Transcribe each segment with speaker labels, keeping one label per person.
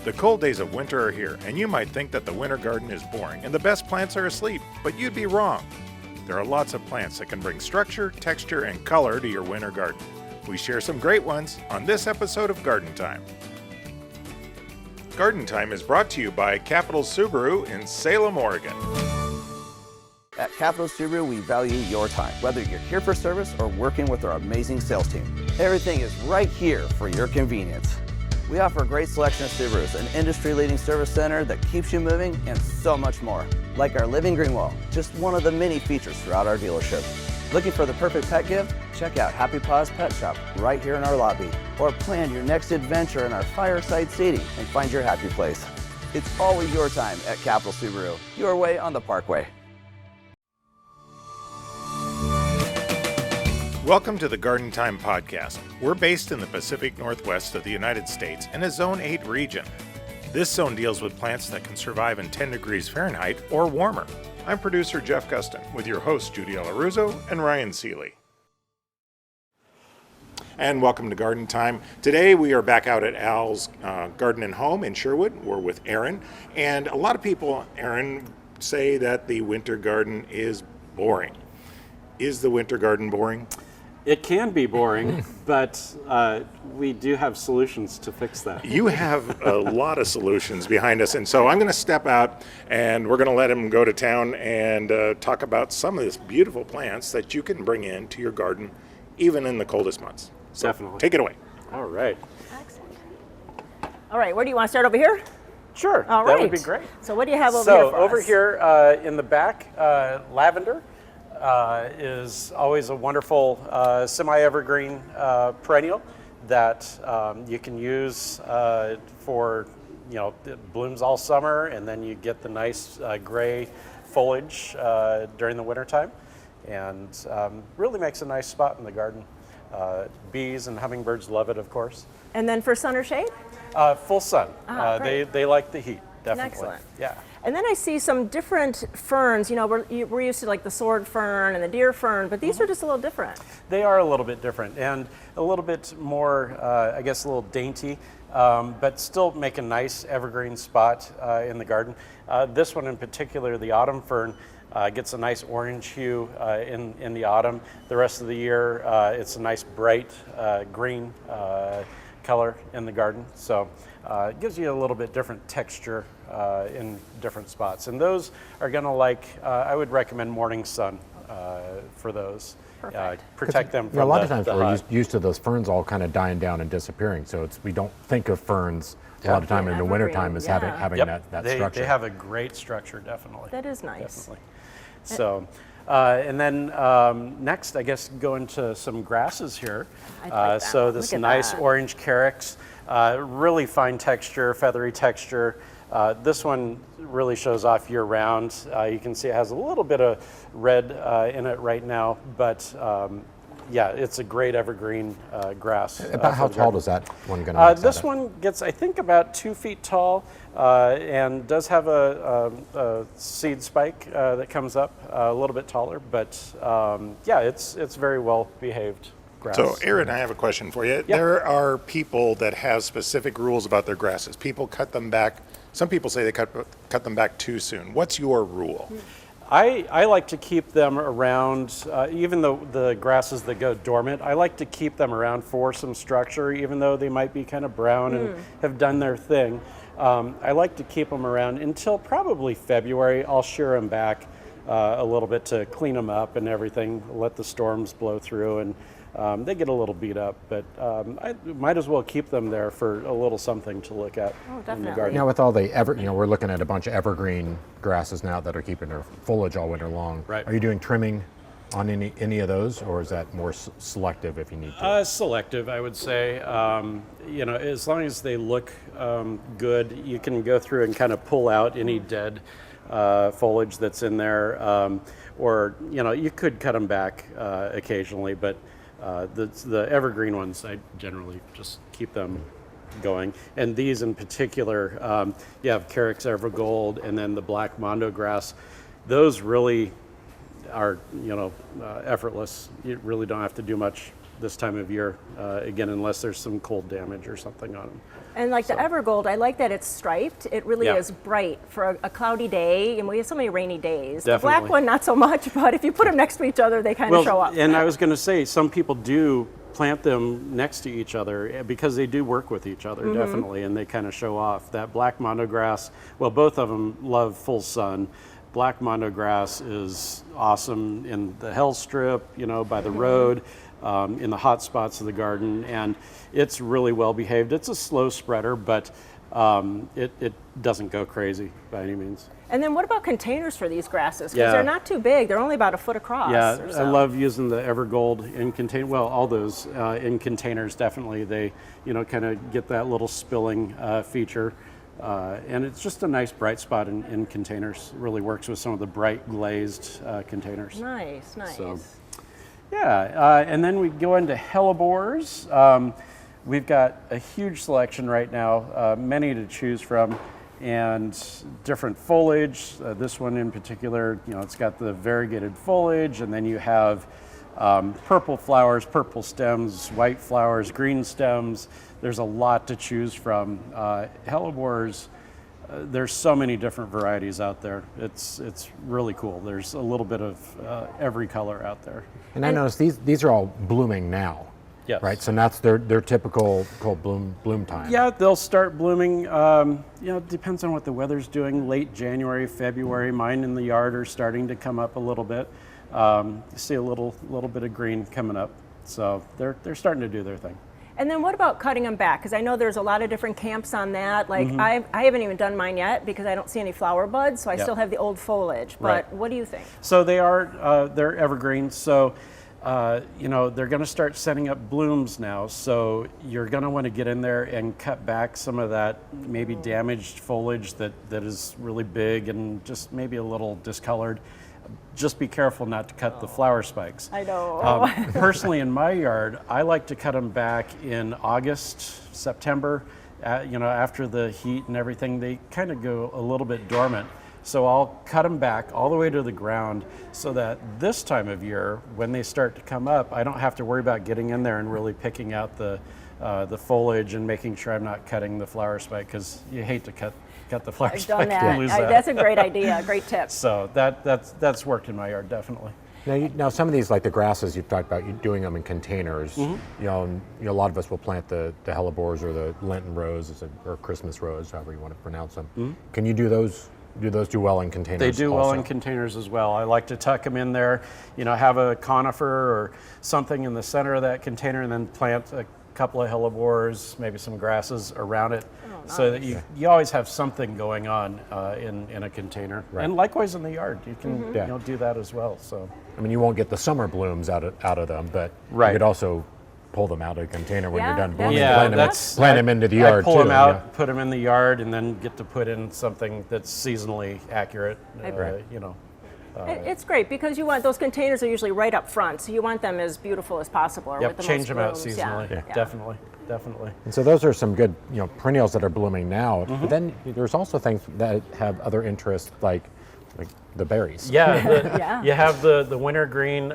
Speaker 1: The cold days of winter are here, and you might think that the winter garden is boring and the best plants are asleep, but you'd be wrong. There are lots of plants that can bring structure, texture, and color to your winter garden. We share some great ones on this episode of Garden Time. Garden Time is brought to you by Capital Subaru in Salem, Oregon.
Speaker 2: At Capital Subaru, we value your time, whether you're here for service or working with our amazing sales team. Everything is right here for your convenience. We offer a great selection of Subarus, an industry-leading service center that keeps you moving, and so much more. Like our living green wall, just one of the many features throughout our dealership. Looking for the perfect pet gift? Check out Happy Paws Pet Shop right here in our lobby. Or plan your next adventure in our fireside seating and find your happy place. It's always your time at Capital Subaru, your way on the Parkway.
Speaker 1: Welcome to the Garden Time Podcast. We're based in the Pacific Northwest of the United States in a Zone 8 region. This zone deals with plants that can survive in 10 degrees Fahrenheit or warmer. I'm producer Jeff Gustin with your hosts Judy Alaruzzo and Ryan Seeley. And welcome to Garden Time. Today we are back out at Al's Garden and Home in Sherwood. We're with Aaron. And a lot of people, Aaron, say that the winter garden is boring. Is the winter garden boring?
Speaker 3: It can be boring, but we do have solutions to fix that.
Speaker 1: You have a lot of solutions behind us, and so I'm going to step out and we're going to let him go to town and talk about some of these beautiful plants that you can bring into your garden even in the coldest months. So
Speaker 3: Definitely.
Speaker 1: Take it away.
Speaker 3: All right.
Speaker 4: Excellent. All right, where do you want to start, over here?
Speaker 3: Sure,
Speaker 4: All
Speaker 3: that
Speaker 4: right.
Speaker 3: would be great.
Speaker 4: So what do you have over here for
Speaker 3: over
Speaker 4: us?
Speaker 3: here in the back, lavender is always a wonderful semi-evergreen perennial that you can use for, it blooms all summer, and then you get the nice gray foliage during the wintertime, and really makes a nice spot in the garden. Bees and hummingbirds love it, of course.
Speaker 4: And then for sun or shade?
Speaker 3: Full sun.
Speaker 4: Great.
Speaker 3: They like the heat, definitely.
Speaker 4: Excellent.
Speaker 3: Yeah.
Speaker 4: And then I see some different ferns. We're used to like the sword fern and the deer fern, but these are just a little different.
Speaker 3: They are a little bit different and a little bit more, I guess, a little dainty, but still make a nice evergreen spot in the garden. This one in particular, the autumn fern, gets a nice orange hue in the autumn. The rest of the year, it's a nice bright green color in the garden. So it gives you a little bit different texture in different spots. And those are going to I would recommend morning sun for those. Protect them from
Speaker 5: a lot of times
Speaker 3: the
Speaker 5: we're
Speaker 3: hot.
Speaker 5: used to those ferns all kind of dying down and disappearing. So we don't think of ferns a lot of time in the wintertime as having
Speaker 3: Yep.
Speaker 5: that
Speaker 3: they,
Speaker 5: structure.
Speaker 3: They have a great structure, definitely.
Speaker 4: That is nice.
Speaker 3: Definitely. So, and then next, I guess, go into some grasses here.
Speaker 4: I like that.
Speaker 3: So this
Speaker 4: Look at
Speaker 3: nice
Speaker 4: that.
Speaker 3: orange carex, really fine texture, feathery texture. This one really shows off year round. You can see it has a little bit of red in it right now, but yeah, it's a great evergreen grass.
Speaker 5: About how
Speaker 3: for the
Speaker 5: tall
Speaker 3: garden.
Speaker 5: does that one going to
Speaker 3: This one gets, I think, about 2 feet tall, and does have a seed spike that comes up a little bit taller, but yeah, it's very well behaved grass.
Speaker 1: So Aaron, I have a question for you.
Speaker 3: Yeah.
Speaker 1: There are people that have specific rules about their grasses. People cut them back. Some people say they cut them back too soon. What's your rule?
Speaker 3: I like to keep them around, even though the grasses that go dormant, I like to keep them around for some structure, even though they might be kind of brown and have done their thing. I like to keep them around until probably February. I'll shear them back a little bit to clean them up and everything, let the storms blow through, and they get a little beat up, but I might as well keep them there for a little something to look at in the
Speaker 4: definitely.
Speaker 3: garden.
Speaker 5: Now with all the we're looking at a bunch of evergreen grasses now that are keeping their foliage all winter long.
Speaker 3: Right.
Speaker 5: Are you doing trimming on any of those, or is that more selective if you need to?
Speaker 3: Selective, I would say. As long as they look good, you can go through and kind of pull out any dead foliage that's in there, or you could cut them back occasionally, but the evergreen ones, I generally just keep them going. And these in particular, you have Carex Evergold and then the black mondo grass. Those really are, effortless. You really don't have to do much this time of year, again, unless there's some cold damage or something on them.
Speaker 4: And like the Evergold, I like that it's striped. It really
Speaker 3: Yeah.
Speaker 4: is bright for a cloudy day, and we have so many rainy days. The
Speaker 3: Definitely.
Speaker 4: black one, not so much, but if you put them next to each other, they kind of show up.
Speaker 3: And I was going to say, some people do plant them next to each other because they do work with each other, definitely, and they kind of show off. That black mondograss, well, both of them love full sun. Black mondograss is awesome in the hell strip, you know, by the road, in the hot spots of the garden, and it's really well behaved. It's a slow spreader, but it doesn't go crazy by any means.
Speaker 4: And then what about containers for these grasses? Because
Speaker 3: Yeah.
Speaker 4: they're not too big. They're only about a foot across.
Speaker 3: Yeah,
Speaker 4: or
Speaker 3: I
Speaker 4: so.
Speaker 3: love using the Evergold in contain. Well, all those in containers, definitely. They, you know, kind of get that little spilling feature, and it's just a nice bright spot in containers. It really works with some of the bright glazed containers.
Speaker 4: Nice, nice.
Speaker 3: So, yeah, and then we go into hellebores. We've got a huge selection right now, many to choose from, and different foliage. This one in particular, you know, it's got the variegated foliage, and then you have purple flowers, purple stems, white flowers, green stems. There's a lot to choose from. Hellebores, there's so many different varieties out there. It's really cool. There's a little bit of every color out there.
Speaker 5: And I noticed these are all blooming now.
Speaker 3: Yes.
Speaker 5: Right, so that's their typical bloom time.
Speaker 3: Yeah, they'll start blooming. You know, it depends on what the weather's doing. Late January, February. Mine in the yard are starting to come up a little bit. You see a little bit of green coming up, so they're starting to do their thing.
Speaker 4: And then what about cutting them back? Because I know there's a lot of different camps on that. Like I haven't even done mine yet because I don't see any flower buds, so I still have the old foliage. But
Speaker 3: Right.
Speaker 4: what do you think?
Speaker 3: So they're evergreens. So you know, they're going to start setting up blooms now. So you're going to want to get in there and cut back some of that maybe damaged foliage that is really big and just maybe a little discolored. Just be careful not to cut the flower spikes.
Speaker 4: I know.
Speaker 3: Personally, in my yard, I like to cut them back in August, September. You know, after the heat and everything, they kind of go a little bit dormant. So I'll cut them back all the way to the ground so that this time of year, when they start to come up, I don't have to worry about getting in there and really picking out the foliage and making sure I'm not cutting the flower spike, because you hate to cut the flower
Speaker 4: I've
Speaker 3: spike
Speaker 4: done
Speaker 3: and
Speaker 4: that.
Speaker 3: lose that.
Speaker 4: That's a great idea. Great tip.
Speaker 3: So that's worked in my yard, definitely.
Speaker 5: Now some of these, like the grasses you've talked about, you're doing them in containers. You know, and, a lot of us will plant the hellebores or the Lenten rose or Christmas rose, however you want to pronounce them. Can you do those? Do those do well in containers?
Speaker 3: They do well
Speaker 5: also?
Speaker 3: in containers as well. I like to tuck them in there, you know, have a conifer or something in the center of that container, and then plant a couple of hellebores, maybe some grasses around it, so that you always have something going on in a container.
Speaker 5: Right.
Speaker 3: And likewise in the yard, you can you know, do that as well. So
Speaker 5: I mean, you won't get the summer blooms out of them, but
Speaker 3: Right.
Speaker 5: you could also pull them out of the container when
Speaker 4: Yeah,
Speaker 5: you're done
Speaker 4: yeah.
Speaker 5: blooming.
Speaker 3: Yeah,
Speaker 5: plant them into the yard
Speaker 3: I pull
Speaker 5: too.
Speaker 3: them out,
Speaker 5: yeah.
Speaker 3: put them in the yard, and then get to put in something that's seasonally accurate.
Speaker 5: Right.
Speaker 3: You know.
Speaker 4: It's great because you want those containers are usually right up front, so you want them as beautiful as possible. Or
Speaker 3: Yep,
Speaker 4: with the
Speaker 3: change
Speaker 4: most
Speaker 3: them out
Speaker 4: blooms.
Speaker 3: seasonally.
Speaker 4: Yeah.
Speaker 3: Definitely.
Speaker 5: And so those are some good, perennials that are blooming now. But then there's also things that have other interests, like the berries.
Speaker 3: Yeah,
Speaker 4: Yeah.
Speaker 3: You have the wintergreen.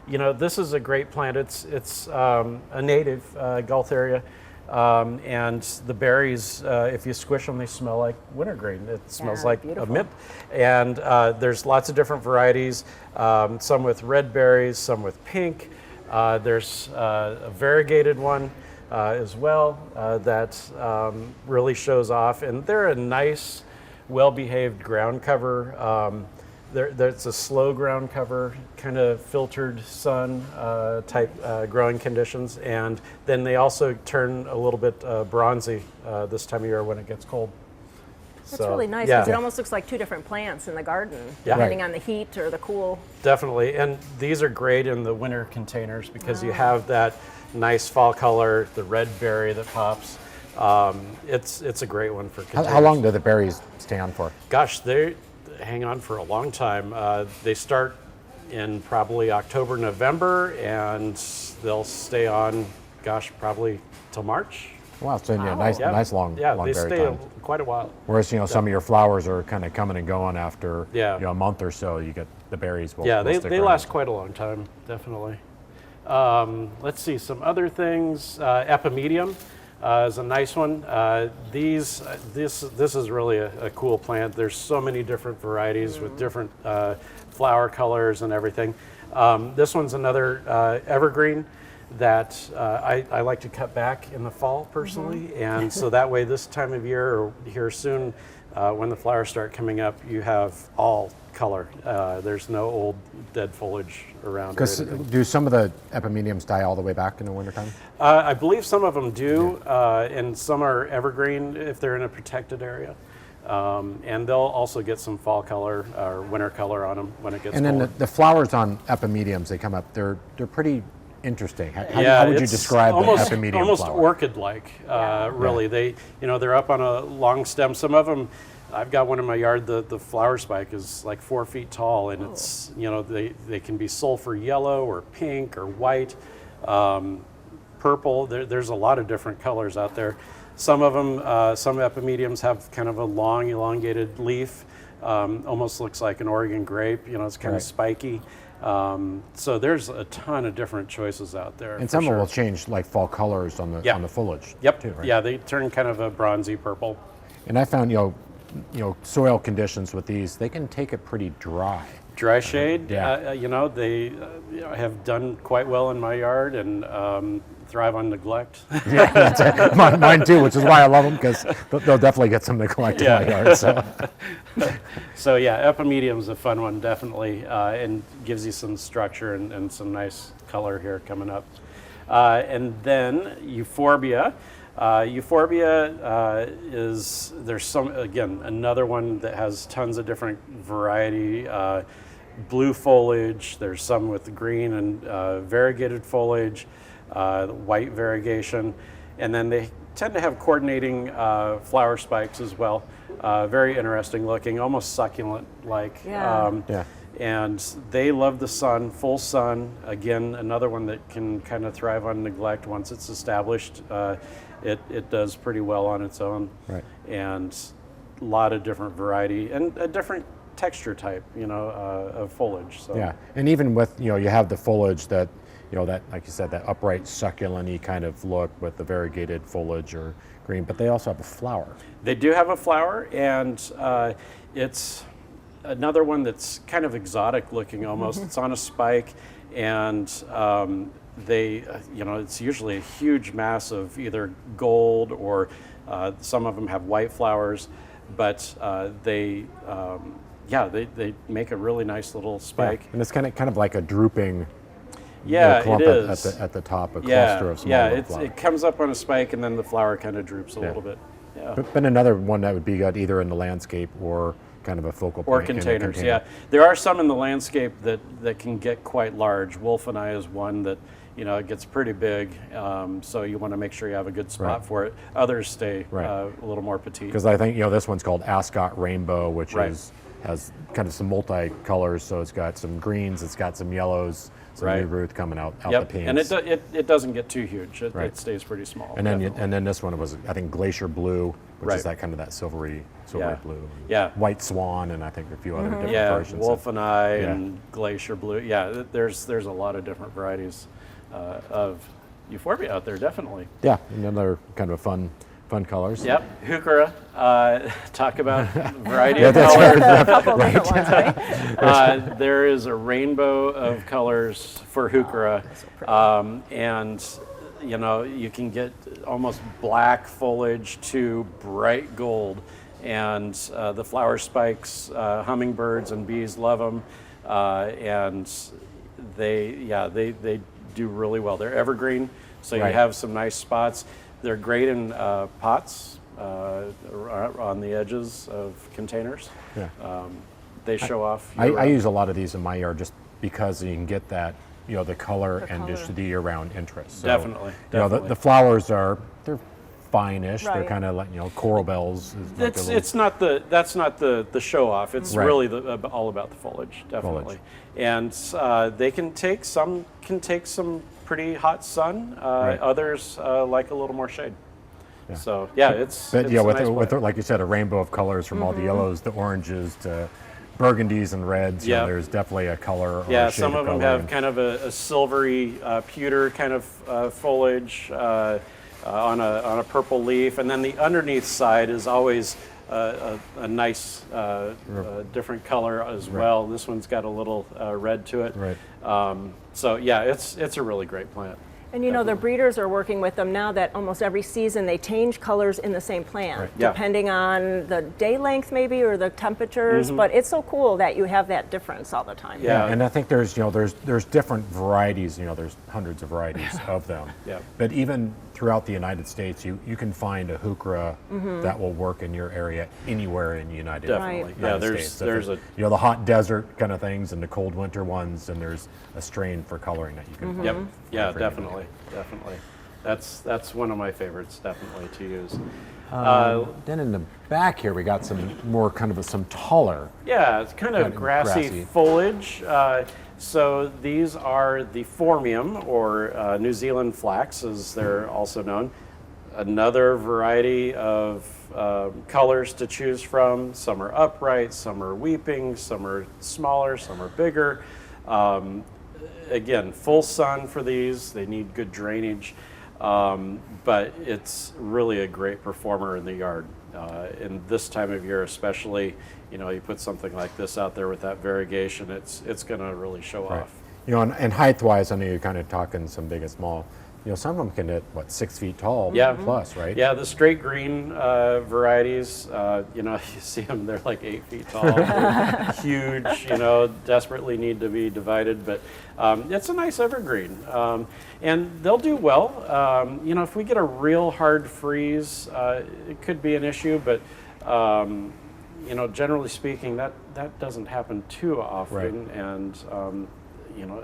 Speaker 3: You know, this is a great plant. It's a native Gaultheria, and the berries, if you squish them, they smell like wintergreen. It smells like
Speaker 4: beautiful.
Speaker 3: a mint. And there's lots of different varieties. Some with red berries, some with pink. There's a variegated one as well that really shows off, and they're a nice, well-behaved ground cover. There's a slow ground cover, kind of filtered sun type growing conditions, and then they also turn a little bit bronzy this time of year when it gets cold.
Speaker 4: That's really nice
Speaker 3: Yeah.
Speaker 4: because it almost looks like two different plants in the garden,
Speaker 3: Yeah.
Speaker 4: depending
Speaker 5: Right.
Speaker 4: on the heat or the cool.
Speaker 3: Definitely, and these are great in the winter containers because you have that nice fall color, the red berry that pops. It's a great one for containers.
Speaker 5: How long do the berries stay on for?
Speaker 3: Gosh, they hang on for a long time. They start in probably October, November, and they'll stay on, probably till March.
Speaker 5: Wow, so
Speaker 4: Wow.
Speaker 5: nice long
Speaker 3: Yeah,
Speaker 5: long
Speaker 3: they
Speaker 5: berry
Speaker 3: stay
Speaker 5: time.
Speaker 3: quite a while.
Speaker 5: Whereas some of your flowers are kind of coming and going after
Speaker 3: Yeah.
Speaker 5: a month or so. You get the berries will
Speaker 3: Yeah,
Speaker 5: will
Speaker 3: they
Speaker 5: stick
Speaker 3: they
Speaker 5: around.
Speaker 3: last quite a long time, definitely. Let's see, some other things. Epimedium is a nice one. This is really a cool plant. There's so many different varieties with different flower colors and everything. This one's another evergreen that I like to cut back in the fall personally, and so that way this time of year or here soon, when the flowers start coming up, you have all color. There's no old dead foliage around.
Speaker 5: Because do some of the epimediums die all the way back in the wintertime?
Speaker 3: I believe some of them do, and some are evergreen if they're in a protected area. And they'll also get some fall color or winter color on them when it gets
Speaker 5: And
Speaker 3: colder.
Speaker 5: then the flowers on epimediums, they come up, they're pretty interesting. How would you
Speaker 3: it's
Speaker 5: describe
Speaker 3: almost,
Speaker 5: the epimedium
Speaker 3: almost
Speaker 5: flower?
Speaker 3: orchid-like, really. They, they're up on a long stem. Some of them, I've got one in my yard. The flower spike is like 4 feet tall, and it's they can be sulfur yellow or pink or white, purple. There's a lot of different colors out there. Some of them, some epimediums have kind of a long, elongated leaf. Almost looks like an Oregon grape. It's kind of spiky. So there's a ton of different choices out there.
Speaker 5: And some of them will change like fall colors on the foliage.
Speaker 3: Yep.
Speaker 5: Too, right?
Speaker 3: Yeah, they turn kind of a bronzy purple.
Speaker 5: And I found soil conditions with these, they can take it pretty dry.
Speaker 3: Dry shade. They have done quite well in my yard and thrive on neglect.
Speaker 5: Yeah, that's it. Mine too, which is why I love them, because they'll definitely get some neglect in my yard. So.
Speaker 3: So yeah, epimedium's a fun one, definitely, and gives you some structure and some nice color here coming up. And then euphorbia. Euphorbia there's another one that has tons of different variety. Blue foliage, there's some with green and variegated foliage, white variegation, and then they tend to have coordinating flower spikes as well. Very interesting looking, almost succulent-like.
Speaker 4: Yeah.
Speaker 3: And they love the sun, full sun. Again, another one that can kind of thrive on neglect once it's established. It does pretty well on its own. Right. And a lot of different variety and a different texture type, of foliage. So.
Speaker 5: Yeah, and even with, you have the foliage that, that, like you said, that upright succulent-y kind of look with the variegated foliage or green, but they also have a flower.
Speaker 3: They do have a flower, and it's another one that's kind of exotic looking almost. It's on a spike, and it's usually a huge mass of either gold or some of them have white flowers, but they make a really nice little spike.
Speaker 5: Yeah. And it's kind of like a drooping
Speaker 3: it
Speaker 5: clump
Speaker 3: is.
Speaker 5: at the top, a cluster of small flowers.
Speaker 3: It comes up on a spike and then the flower kind of droops a little bit. Yeah.
Speaker 5: But another one that would be good either in the landscape or kind of a focal point.
Speaker 3: Or containers, yeah. There are some in the landscape that can get quite large. Wolf and I is one that, it gets pretty big, so you want to make sure you have a good spot for it. Others stay a little more petite.
Speaker 5: Because I think, this one's called Ascot Rainbow, which has kind of some multi-colors, so it's got some greens, it's got some yellows, some new growth coming out the panes.
Speaker 3: And it doesn't get too huge. It stays pretty small.
Speaker 5: And then this one was, I think, Glacier Blue, which is that kind of that silvery blue.
Speaker 3: Yeah.
Speaker 5: White Swan, and I think a few other different versions.
Speaker 3: Wolf and I and Glacier Blue. Yeah, there's a lot of different varieties of euphorbia out there, definitely.
Speaker 5: Yeah, another kind of fun colors.
Speaker 3: Yep, heuchera. Talk about variety of colors.
Speaker 4: A couple different ones, right?
Speaker 3: There is a rainbow of colors for heuchera, and you can get almost black foliage to bright gold, and the flower spikes, hummingbirds and bees love them, and they do really well. They're evergreen, so you have some nice spots. They're great in pots on the edges of containers. Yeah. They show off.
Speaker 5: I use a lot of these in my yard just because you can get that, the color and just the year-round interest. So,
Speaker 3: definitely.
Speaker 5: The flowers they're fine-ish. They're kind of like coral bells.
Speaker 3: That's not the show off. It's really all about the foliage, definitely. And they can take some pretty hot sun. Others like a little more shade. Yeah. So it's
Speaker 5: but
Speaker 3: it's a nice
Speaker 5: with like you said, a rainbow of colors from all the yellows, the oranges, to burgundies and reds.
Speaker 3: Yeah.
Speaker 5: There's definitely a color. Or
Speaker 3: Yeah,
Speaker 5: a shade
Speaker 3: some of them
Speaker 5: coloring.
Speaker 3: have kind of a silvery pewter kind of foliage on a purple leaf, and then the underneath side is always a nice different color as well. This one's got a little red to it.
Speaker 5: Right.
Speaker 3: So yeah, it's a really great plant.
Speaker 4: And you know, the breeders are working with them now that almost every season they change colors in the same plant,
Speaker 5: Right.
Speaker 3: Yeah.
Speaker 4: depending on the day length maybe or the temperatures. But it's so cool that you have that difference all the time.
Speaker 3: Yeah.
Speaker 5: And I think there's there's different varieties. There's hundreds of varieties of them.
Speaker 3: Yeah.
Speaker 5: But even throughout the United States, you can find a heuchera that will work in your area anywhere in the United
Speaker 3: Definitely.
Speaker 5: United
Speaker 3: Yeah,
Speaker 5: States.
Speaker 3: there's
Speaker 5: So the hot desert kind of things and the cold winter ones, and there's a strain for coloring that you can.
Speaker 3: Yep. Yeah,
Speaker 5: for
Speaker 3: definitely. That's one of my favorites, definitely, to use.
Speaker 5: Then in the back here, we got some more kind of some taller.
Speaker 3: Yeah, it's kind of
Speaker 5: Kind of
Speaker 3: grassy
Speaker 5: grassy.
Speaker 3: foliage. So these are the Formium, or New Zealand flax, as they're also known. Another variety of colors to choose from. Some are upright, some are weeping, some are smaller, some are bigger. Again, full sun for these. They need good drainage, but it's really a great performer in the yard. In this time of year especially, you put something like this out there with that variegation, it's going to really show off.
Speaker 5: And height-wise, I know you're kind of talking some big and small. Some of them can hit 6 feet tall
Speaker 3: Yeah.
Speaker 5: plus, right?
Speaker 3: Yeah, the straight green varieties, you see them, they're like 8 feet tall, they're huge, desperately need to be divided, but it's a nice evergreen. And they'll do well. If we get a real hard freeze, it could be an issue, but generally speaking, that doesn't happen too often.
Speaker 5: Right.
Speaker 3: And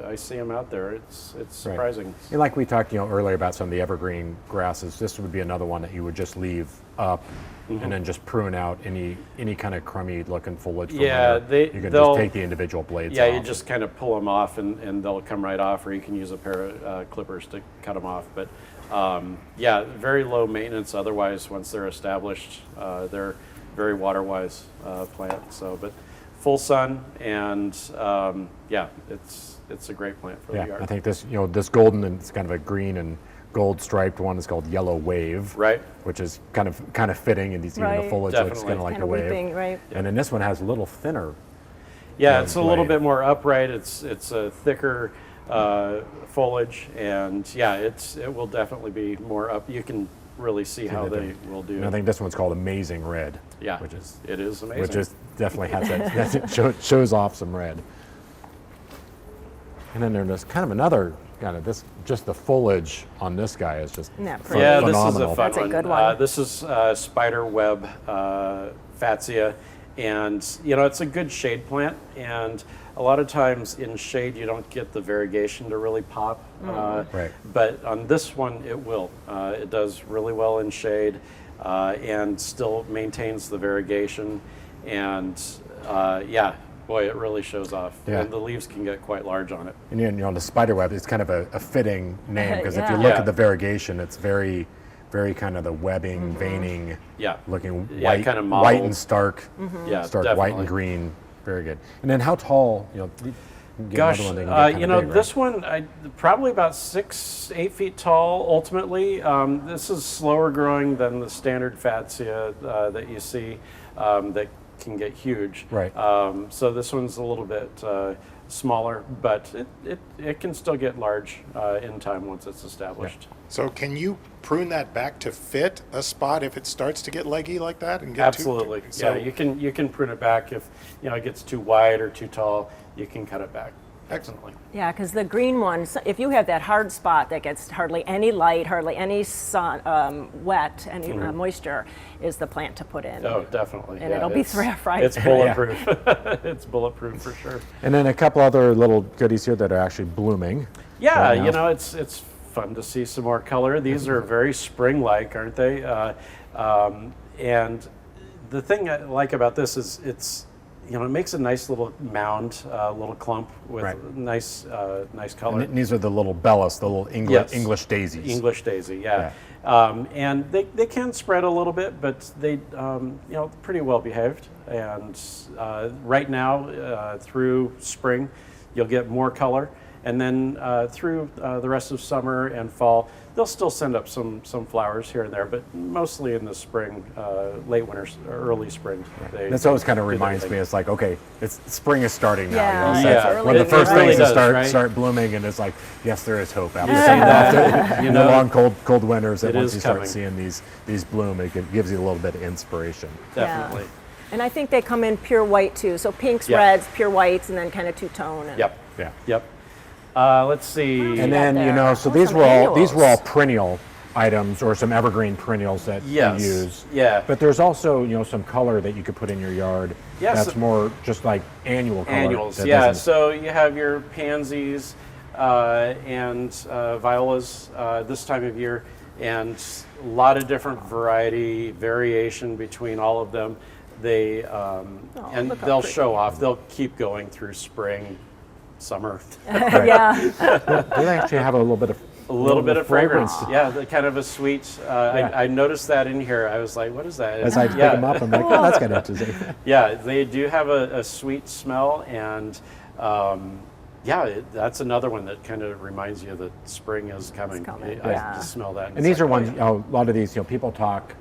Speaker 3: I see them out there. It's surprising.
Speaker 5: And like we talked, earlier about some of the evergreen grasses, this would be another one that you would just leave up and then just prune out any kind of crummy looking foliage. From
Speaker 3: Yeah,
Speaker 5: there. You can
Speaker 3: they'll
Speaker 5: just take the individual blades
Speaker 3: Yeah,
Speaker 5: off.
Speaker 3: you just kind of pull them off and they'll come right off, or you can use a pair of clippers to cut them off. But yeah, very low maintenance otherwise once they're established. They're very water-wise plant. So, but full sun and yeah, it's a great plant for the yard.
Speaker 5: I think this this golden, and it's kind of a green and gold striped one is called Yellow Wave,
Speaker 3: Right.
Speaker 5: Which is kind of fitting, and even the
Speaker 4: Right.
Speaker 5: foliage looks
Speaker 3: Definitely.
Speaker 5: kind of like
Speaker 4: Kind
Speaker 5: a
Speaker 4: of
Speaker 5: wave.
Speaker 4: weeping, right?
Speaker 5: And then this one has a little thinner.
Speaker 3: Yeah, it's a little
Speaker 5: blade.
Speaker 3: bit more upright. It's a thicker foliage, and yeah, it will definitly be more up. You can really see how they will do.
Speaker 5: And I think this one's called Amazing Red.
Speaker 3: Yeah, it is amazing.
Speaker 5: Which is definitely has that shows off some red. And then there's kind of another kind of just the foliage on this guy is just
Speaker 4: Isn't that pretty?
Speaker 3: Yeah, this is
Speaker 5: phenomenal.
Speaker 3: a fun
Speaker 4: That's a
Speaker 3: one.
Speaker 4: good one.
Speaker 3: This is spider web fatsia, and it's a good shade plant. And a lot of times in shade, you don't get the variegation to really pop.
Speaker 5: Right.
Speaker 3: But on this one, it will. It does really well in shade, and still maintains the variegation. And yeah, boy, it really shows off.
Speaker 5: Yeah.
Speaker 3: And the leaves can get quite large on it.
Speaker 5: And the spiderweb is kind of a fitting name because if you
Speaker 4: Yeah.
Speaker 5: look
Speaker 3: Yeah.
Speaker 5: at the variegation, it's very, very kind of the webbing, veining,
Speaker 3: Yeah.
Speaker 5: looking
Speaker 3: Yeah,
Speaker 5: white,
Speaker 3: kind of
Speaker 5: white
Speaker 3: mottled.
Speaker 5: and stark,
Speaker 3: Yeah,
Speaker 5: stark white
Speaker 3: definitely.
Speaker 5: and green. Very good. And then how tall? You can get
Speaker 3: Gosh,
Speaker 5: another one that can get kinda big,
Speaker 3: this one, probably about 8 feet tall ultimately. This is slower growing than the standard fatsia that you see that can get huge.
Speaker 5: Right.
Speaker 3: So this one's a little bit smaller, but it can still get large in time once it's established.
Speaker 1: So can you prune that back to fit a spot if it starts to get leggy like that and get
Speaker 3: Absolutely.
Speaker 1: So
Speaker 3: Yeah, you can prune it back if it gets too wide or too tall. You can cut it back.
Speaker 1: excellent.
Speaker 4: Yeah, because the green ones, if you have that hard spot that gets hardly any light, hardly any sun, wet, any moisture, is the plant to put in.
Speaker 3: Oh, definitely.
Speaker 4: And
Speaker 3: yeah,
Speaker 4: it'll be right
Speaker 3: It's
Speaker 4: there.
Speaker 3: bulletproof. It's bulletproof for sure.
Speaker 5: And then a couple other little goodies here that are actually blooming.
Speaker 3: Yeah,
Speaker 5: right now.
Speaker 3: it's fun to see some more color. These are very spring-like, aren't they? And the thing I like about this is it makes a nice little mound, little clump with
Speaker 5: Right.
Speaker 3: nice color.
Speaker 5: And these are the little bellis, the little
Speaker 3: Yes.
Speaker 5: English daisies.
Speaker 3: English daisy, yeah. And they can spread a little bit, but they, pretty well behaved. And right now, through spring, you'll get more color. And then through the rest of summer and fall, they'll still send up some flowers here and there, but mostly in the spring, late winter, early spring.
Speaker 5: This always kind of reminds me, it's like, okay, spring is starting now.
Speaker 4: Yeah,
Speaker 5: So
Speaker 3: it's
Speaker 4: early.
Speaker 5: When the
Speaker 4: It
Speaker 5: first
Speaker 3: really
Speaker 5: things
Speaker 3: does,
Speaker 5: start blooming, and it's like, yes, there is hope after
Speaker 3: that.
Speaker 5: the long, cold winters. That
Speaker 3: It
Speaker 5: once
Speaker 3: is
Speaker 5: you start
Speaker 3: coming.
Speaker 5: seeing these bloom, it gives you a little bit of inspiration.
Speaker 3: Definitely.
Speaker 4: Yeah. And I think they come in pure white too. So pinks,
Speaker 3: Yeah.
Speaker 4: reds, pure whites, and then kind of two-tone. And
Speaker 3: Yep.
Speaker 5: Yeah.
Speaker 3: Yep. Let's see.
Speaker 5: And then
Speaker 4: there?
Speaker 5: so
Speaker 4: Oh,
Speaker 5: these
Speaker 4: some
Speaker 5: were
Speaker 4: annuals.
Speaker 5: all perennial items or some evergreen perennials that
Speaker 3: Yes.
Speaker 5: you use.
Speaker 3: Yeah.
Speaker 5: But there's also some color that you could put in your yard.
Speaker 3: Yes.
Speaker 5: That's more just like annual color.
Speaker 3: Annuals,
Speaker 5: that
Speaker 3: yeah.
Speaker 5: doesn't-
Speaker 3: So you have your pansies and violas this time of year, and a lot of different variation between all of them. They and
Speaker 4: look how
Speaker 3: they'll
Speaker 4: pretty.
Speaker 3: show off. They'll keep going through spring, summer.
Speaker 4: Yeah.
Speaker 5: They actually have a little bit of
Speaker 3: A little bit of fragrance,
Speaker 5: fragrance.
Speaker 3: yeah, the kind of a sweet. I noticed that in here. I was like, "What is that?"
Speaker 5: As I pick
Speaker 3: yeah,
Speaker 5: them up, I'm like, oh, that's kind of interesting.
Speaker 3: yeah, they do have a sweet smell, and that's another one that kind of reminds you that spring is coming.
Speaker 4: coming,
Speaker 3: I
Speaker 4: yeah.
Speaker 3: just smell that.
Speaker 5: And these are
Speaker 3: it's like,
Speaker 5: ones,
Speaker 3: oh,
Speaker 5: a lot of these, people talk,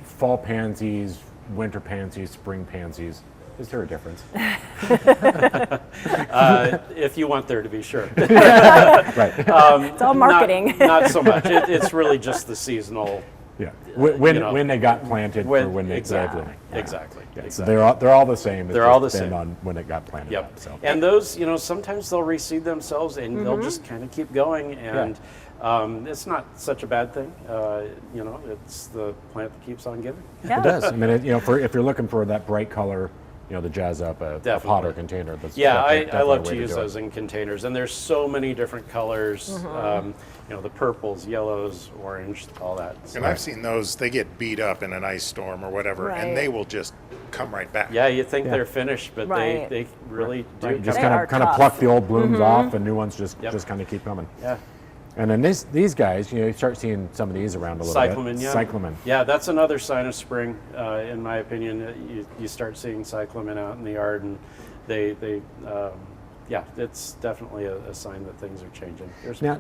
Speaker 5: fall pansies, winter pansies, spring pansies. Is there a difference?
Speaker 3: if you want there to be, sure.
Speaker 5: Right.
Speaker 4: It's all marketing.
Speaker 3: Not so much. It's really just the seasonal.
Speaker 5: Yeah. When,
Speaker 3: you know,
Speaker 5: when they got planted for when they
Speaker 3: exactly,
Speaker 5: bloom.
Speaker 3: exactly,
Speaker 5: Yeah, so
Speaker 3: exactly.
Speaker 5: they're all the same. It's
Speaker 3: They're all
Speaker 5: just
Speaker 3: the
Speaker 5: depend
Speaker 3: same.
Speaker 5: on when it got planted.
Speaker 3: Yep.
Speaker 5: Up, so.
Speaker 3: And those, sometimes they'll reseed themselves and they'll just kind of keep going. And it's not such a bad thing. It's the plant that keeps on giving.
Speaker 4: Yeah.
Speaker 5: It does. I mean, if you're looking for that bright color, to jazz up a
Speaker 3: Definitely.
Speaker 5: pot or container. That's
Speaker 3: Yeah,
Speaker 5: definitely
Speaker 3: I love
Speaker 5: a way
Speaker 3: to use
Speaker 5: do it.
Speaker 3: those in containers. And there's so many different colors, the purples, yellows, orange, all that. So,
Speaker 1: And I've seen those, they get beat up in an ice storm or whatever,
Speaker 4: Right.
Speaker 1: and they will just come right back.
Speaker 3: yeah, you think they're finished, but
Speaker 4: Right.
Speaker 3: they really do.
Speaker 5: Right, just
Speaker 4: They
Speaker 5: kind
Speaker 4: are
Speaker 5: of pluck
Speaker 4: tough.
Speaker 5: the old blooms off, and new ones just
Speaker 3: Yep.
Speaker 5: kind of keep coming.
Speaker 3: Yeah.
Speaker 5: And then these guys, you start seeing some of these around a little
Speaker 3: Cyclamen,
Speaker 5: bit.
Speaker 3: yeah.
Speaker 5: Cyclamen.
Speaker 3: Yeah, that's another sign of spring, in my opinion. You start seeing cyclamen out in the yard, and it's definitely a sign that things are changing.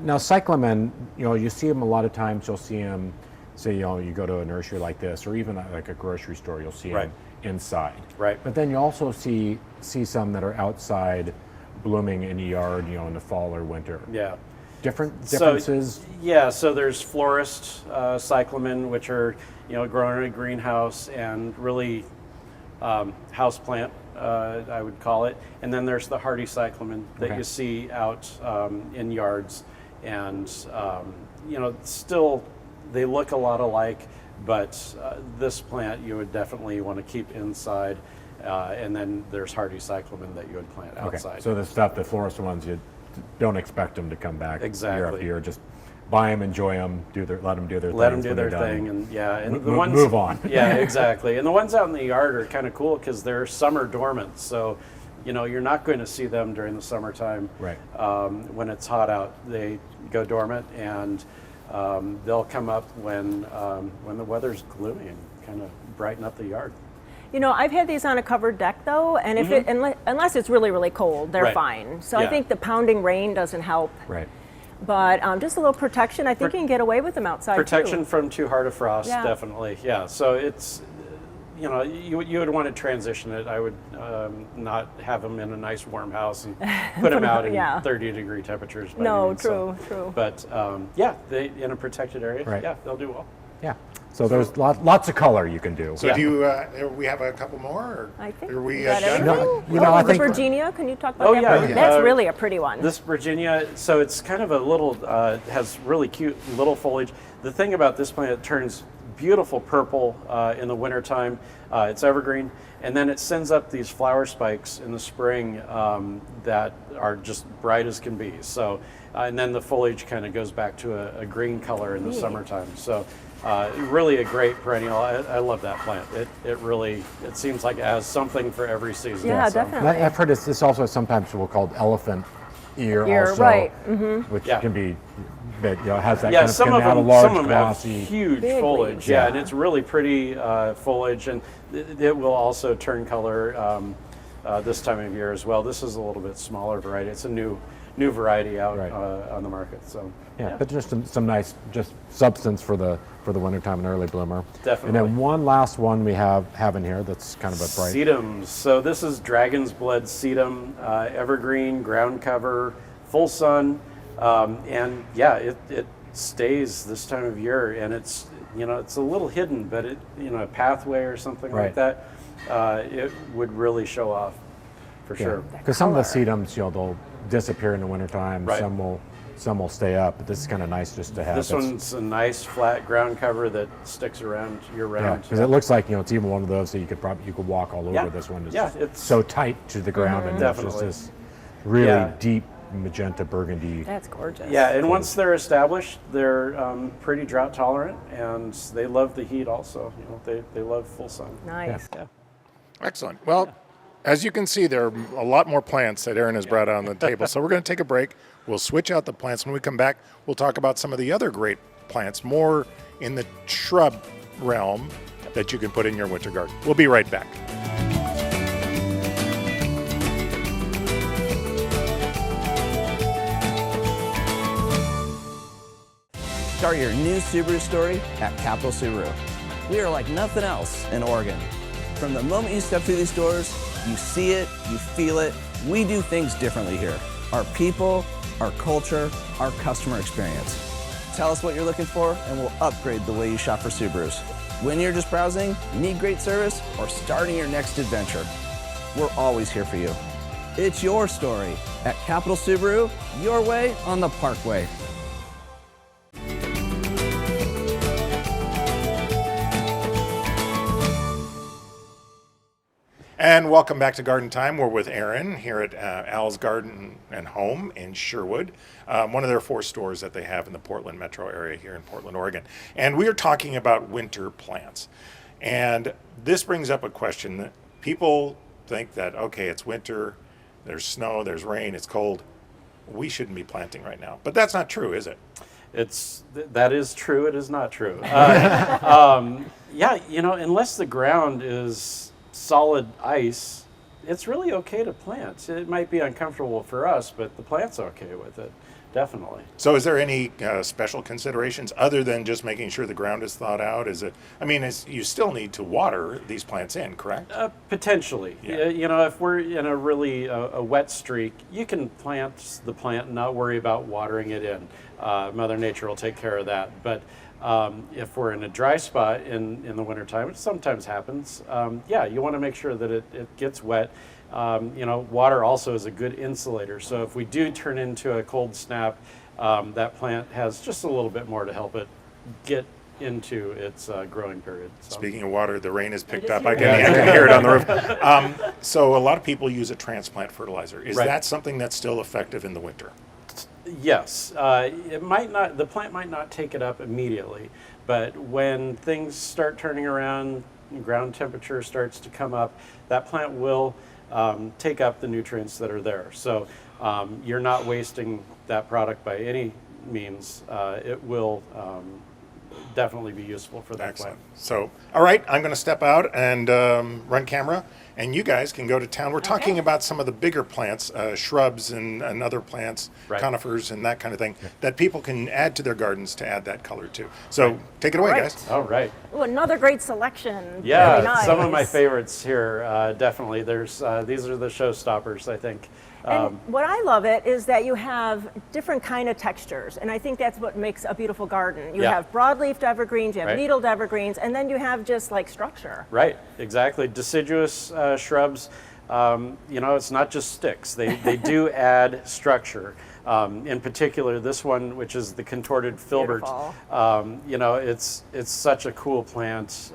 Speaker 5: Now cyclamen, you see them a lot of times. You'll see them, say, you go to a nursery like this, or even like a grocery store. You'll see
Speaker 3: Right.
Speaker 5: them inside.
Speaker 3: Right.
Speaker 5: But then you also see some that are outside, blooming in the yard, in the fall or winter.
Speaker 3: Yeah.
Speaker 5: Differences.
Speaker 3: So there's florist cyclamen, which are grown in a greenhouse and really house plant, I would call it. And then there's the hardy cyclamen that
Speaker 5: Okay.
Speaker 3: you see out in yards, and still they look a lot alike, but this plant you would definitely want to keep inside. And then there's hardy cyclamen that you would plant
Speaker 5: Okay.
Speaker 3: outside.
Speaker 5: So the florist ones, you don't expect them to come back year
Speaker 3: Exactly.
Speaker 5: after year. Just buy them, enjoy them, let them do their
Speaker 3: Let
Speaker 5: things
Speaker 3: them do
Speaker 5: when
Speaker 3: their
Speaker 5: they're done.
Speaker 3: thing, and the
Speaker 5: Mo-
Speaker 3: ones
Speaker 5: move on.
Speaker 3: Yeah, exactly. And the ones out in the yard are kind of cool because they're summer dormant. So, you're not going to see them during the summertime.
Speaker 5: Right.
Speaker 3: When it's hot out, they go dormant, and they'll come up when the weather's gloomy and kind of brighten up the yard.
Speaker 4: I've had these on a covered deck though, and if unless it's really, really cold, they're
Speaker 3: Right.
Speaker 4: fine. So I
Speaker 3: Yeah.
Speaker 4: think the pounding rain doesn't help.
Speaker 5: Right.
Speaker 4: But just a little protection. I think you can get away with them outside
Speaker 3: Protection
Speaker 4: too.
Speaker 3: from too hard a frost,
Speaker 4: Yeah.
Speaker 3: definitely. Yeah. So it's, you would want to transition it. I would not have them in a nice warm house and put them out in
Speaker 4: Yeah.
Speaker 3: 30-degree temperatures. by
Speaker 4: No,
Speaker 3: noon, so-
Speaker 4: true.
Speaker 3: But they in a protected area,
Speaker 5: Right.
Speaker 3: yeah, they'll do well.
Speaker 5: Yeah. So there's lots of color you can do.
Speaker 1: So
Speaker 3: Yeah.
Speaker 1: do you, we have a couple more? Or
Speaker 4: I think
Speaker 1: are we
Speaker 4: we got
Speaker 1: done?
Speaker 4: everything.
Speaker 5: No, I
Speaker 4: the
Speaker 5: think-
Speaker 4: Virginia. Can you talk about
Speaker 3: Oh,
Speaker 4: that?
Speaker 3: yeah.
Speaker 4: Virginia? That's
Speaker 3: Uh,
Speaker 4: really a pretty one.
Speaker 3: This Virginia, so it's kind of a little, has really cute little foliage. The thing about this plant, it turns beautiful purple in the wintertime. It's evergreen. And then it sends up these flower spikes in the spring that are just bright as can be. So, and then the foliage kind of goes back to a green color in the
Speaker 4: Neat.
Speaker 3: summertime. So really really a great perennial. I love that plant. It seems like it has something for every season.
Speaker 4: Yeah,
Speaker 3: so.
Speaker 4: definitely.
Speaker 5: I've heard this also sometimes we'll call elephant ear also,
Speaker 4: right.
Speaker 5: which
Speaker 3: Yeah.
Speaker 5: can be, that has that
Speaker 3: Yeah,
Speaker 5: kind of,
Speaker 3: some
Speaker 5: can
Speaker 3: of
Speaker 5: have a
Speaker 3: them,
Speaker 5: large
Speaker 3: some of them have
Speaker 5: glossy.
Speaker 3: huge
Speaker 4: Big
Speaker 3: foliage.
Speaker 4: leaves.
Speaker 3: Yeah,
Speaker 5: Yeah.
Speaker 3: and it's really pretty foliage, and it will also turn color this time of year as well. This is a little bit smaller variety. It's a new variety out
Speaker 5: Right.
Speaker 3: on the market. So
Speaker 5: Yeah, but just some nice just substance for the wintertime and early bloomer.
Speaker 3: Definitely.
Speaker 5: And then one last one we have in here that's kind of a bright.
Speaker 3: sedums. So this is dragon's blood sedum, evergreen, ground cover, full sun, and yeah, it stays this time of year, and it's it's a little hidden, but a pathway or something like
Speaker 5: Right.
Speaker 3: that, it would really show off for sure.
Speaker 5: Because some of the sedums, they'll disappear in the wintertime.
Speaker 3: Right.
Speaker 5: Some will stay up, but this is kind of nice just to have.
Speaker 3: This
Speaker 5: It's-
Speaker 3: one's a nice flat ground cover that sticks around year
Speaker 5: Yeah,
Speaker 3: round.
Speaker 5: because it looks like it's even one of those that you could walk all over.
Speaker 3: Yeah.
Speaker 5: This one is
Speaker 3: Yeah, it's-
Speaker 5: so tight to the ground, and it's
Speaker 3: Definitely.
Speaker 5: just this really
Speaker 3: Yeah.
Speaker 5: deep magenta burgundy.
Speaker 4: That's gorgeous.
Speaker 3: Yeah, and once they're established, they're pretty drought tolerant, and they love the heat also. They love full sun.
Speaker 4: Nice.
Speaker 3: Yeah.
Speaker 1: Excellent. Well, as you can see, there are a lot more plants that Aaron has brought on the table. So we're going to take a break. We'll switch out the plants. When we come back, we'll talk about some of the other great plants, more in the shrub realm that you can put in your winter garden. We'll be right back.
Speaker 2: Start your new Subaru story at Capital Subaru. We are like nothing else in Oregon. From the moment you step through these doors, you see it, you feel it. We do things differently here. Our people, our culture, our customer experience. Tell us what you're looking for and we'll upgrade the way you shop for Subarus. When you're just browsing, need great service, or starting your next adventure, we're always here for you. It's your story at Capital Subaru, your way on the Parkway.
Speaker 1: And welcome back to Garden Time. We're with Aaron here at Al's Garden and Home in Sherwood, one of their 4 stores that they have in the Portland metro area here in Portland, Oregon. And we are talking about winter plants. And this brings up a question that people think that, okay, it's winter, there's snow, there's rain, it's cold. We shouldn't be planting right now. But that's not true, is it?
Speaker 3: That is true. It is not true. Yeah, unless the ground is solid ice, it's really okay to plant. It might be uncomfortable for us, but the plant's okay with it, definitely.
Speaker 1: So is there any special considerations other than just making sure the ground is thawed out? You still need to water these plants in, correct?
Speaker 3: Potentially.
Speaker 1: Yeah.
Speaker 3: If we're in a really a wet streak, you can plant the plant and not worry about watering it in. Mother Nature will take care of that. But if we're in a dry spot in the wintertime, which sometimes happens, you want to make sure that it gets wet. Water also is a good insulator. So if we do turn into a cold snap, that plant has just a little bit more to help it get into its growing period. So.
Speaker 1: Speaking of water, the rain has picked up. I can hear it on the roof. So a lot of people use a transplant fertilizer. Is
Speaker 3: Right.
Speaker 1: that something that's still effective in the winter?
Speaker 3: Yes, it might not. The plant might not take it up immediately, but when things start turning around, ground temperature starts to come up, that plant will take up the nutrients that are there. So you're not wasting that product by any means. It will definitely be useful for that
Speaker 1: Excellent.
Speaker 3: plant.
Speaker 1: So, all right, I'm going to step out and run camera, and you guys can go to town. We're talking about some of the bigger plants, shrubs and other plants,
Speaker 3: Right.
Speaker 1: conifers and that kind of thing, that people can add to their gardens to add that color to. So take it away,
Speaker 4: Right.
Speaker 1: guys.
Speaker 3: All right.
Speaker 4: Ooh, another great selection.
Speaker 3: Yeah,
Speaker 4: Very nice.
Speaker 3: some of my favorites here, definitely. These are the showstoppers, I think.
Speaker 4: And what I love it is that you have different kind of textures, and I think that's what makes a beautiful garden. You
Speaker 3: Yeah.
Speaker 4: have broadleafed evergreens, you have
Speaker 3: Right.
Speaker 4: needled evergreens, and then you have just like structure.
Speaker 3: Right, exactly. Deciduous shrubs, it's not just sticks. They do add structure. In particular, this one, which is the contorted filbert,
Speaker 4: Beautiful.
Speaker 3: you know, it's such a cool plant.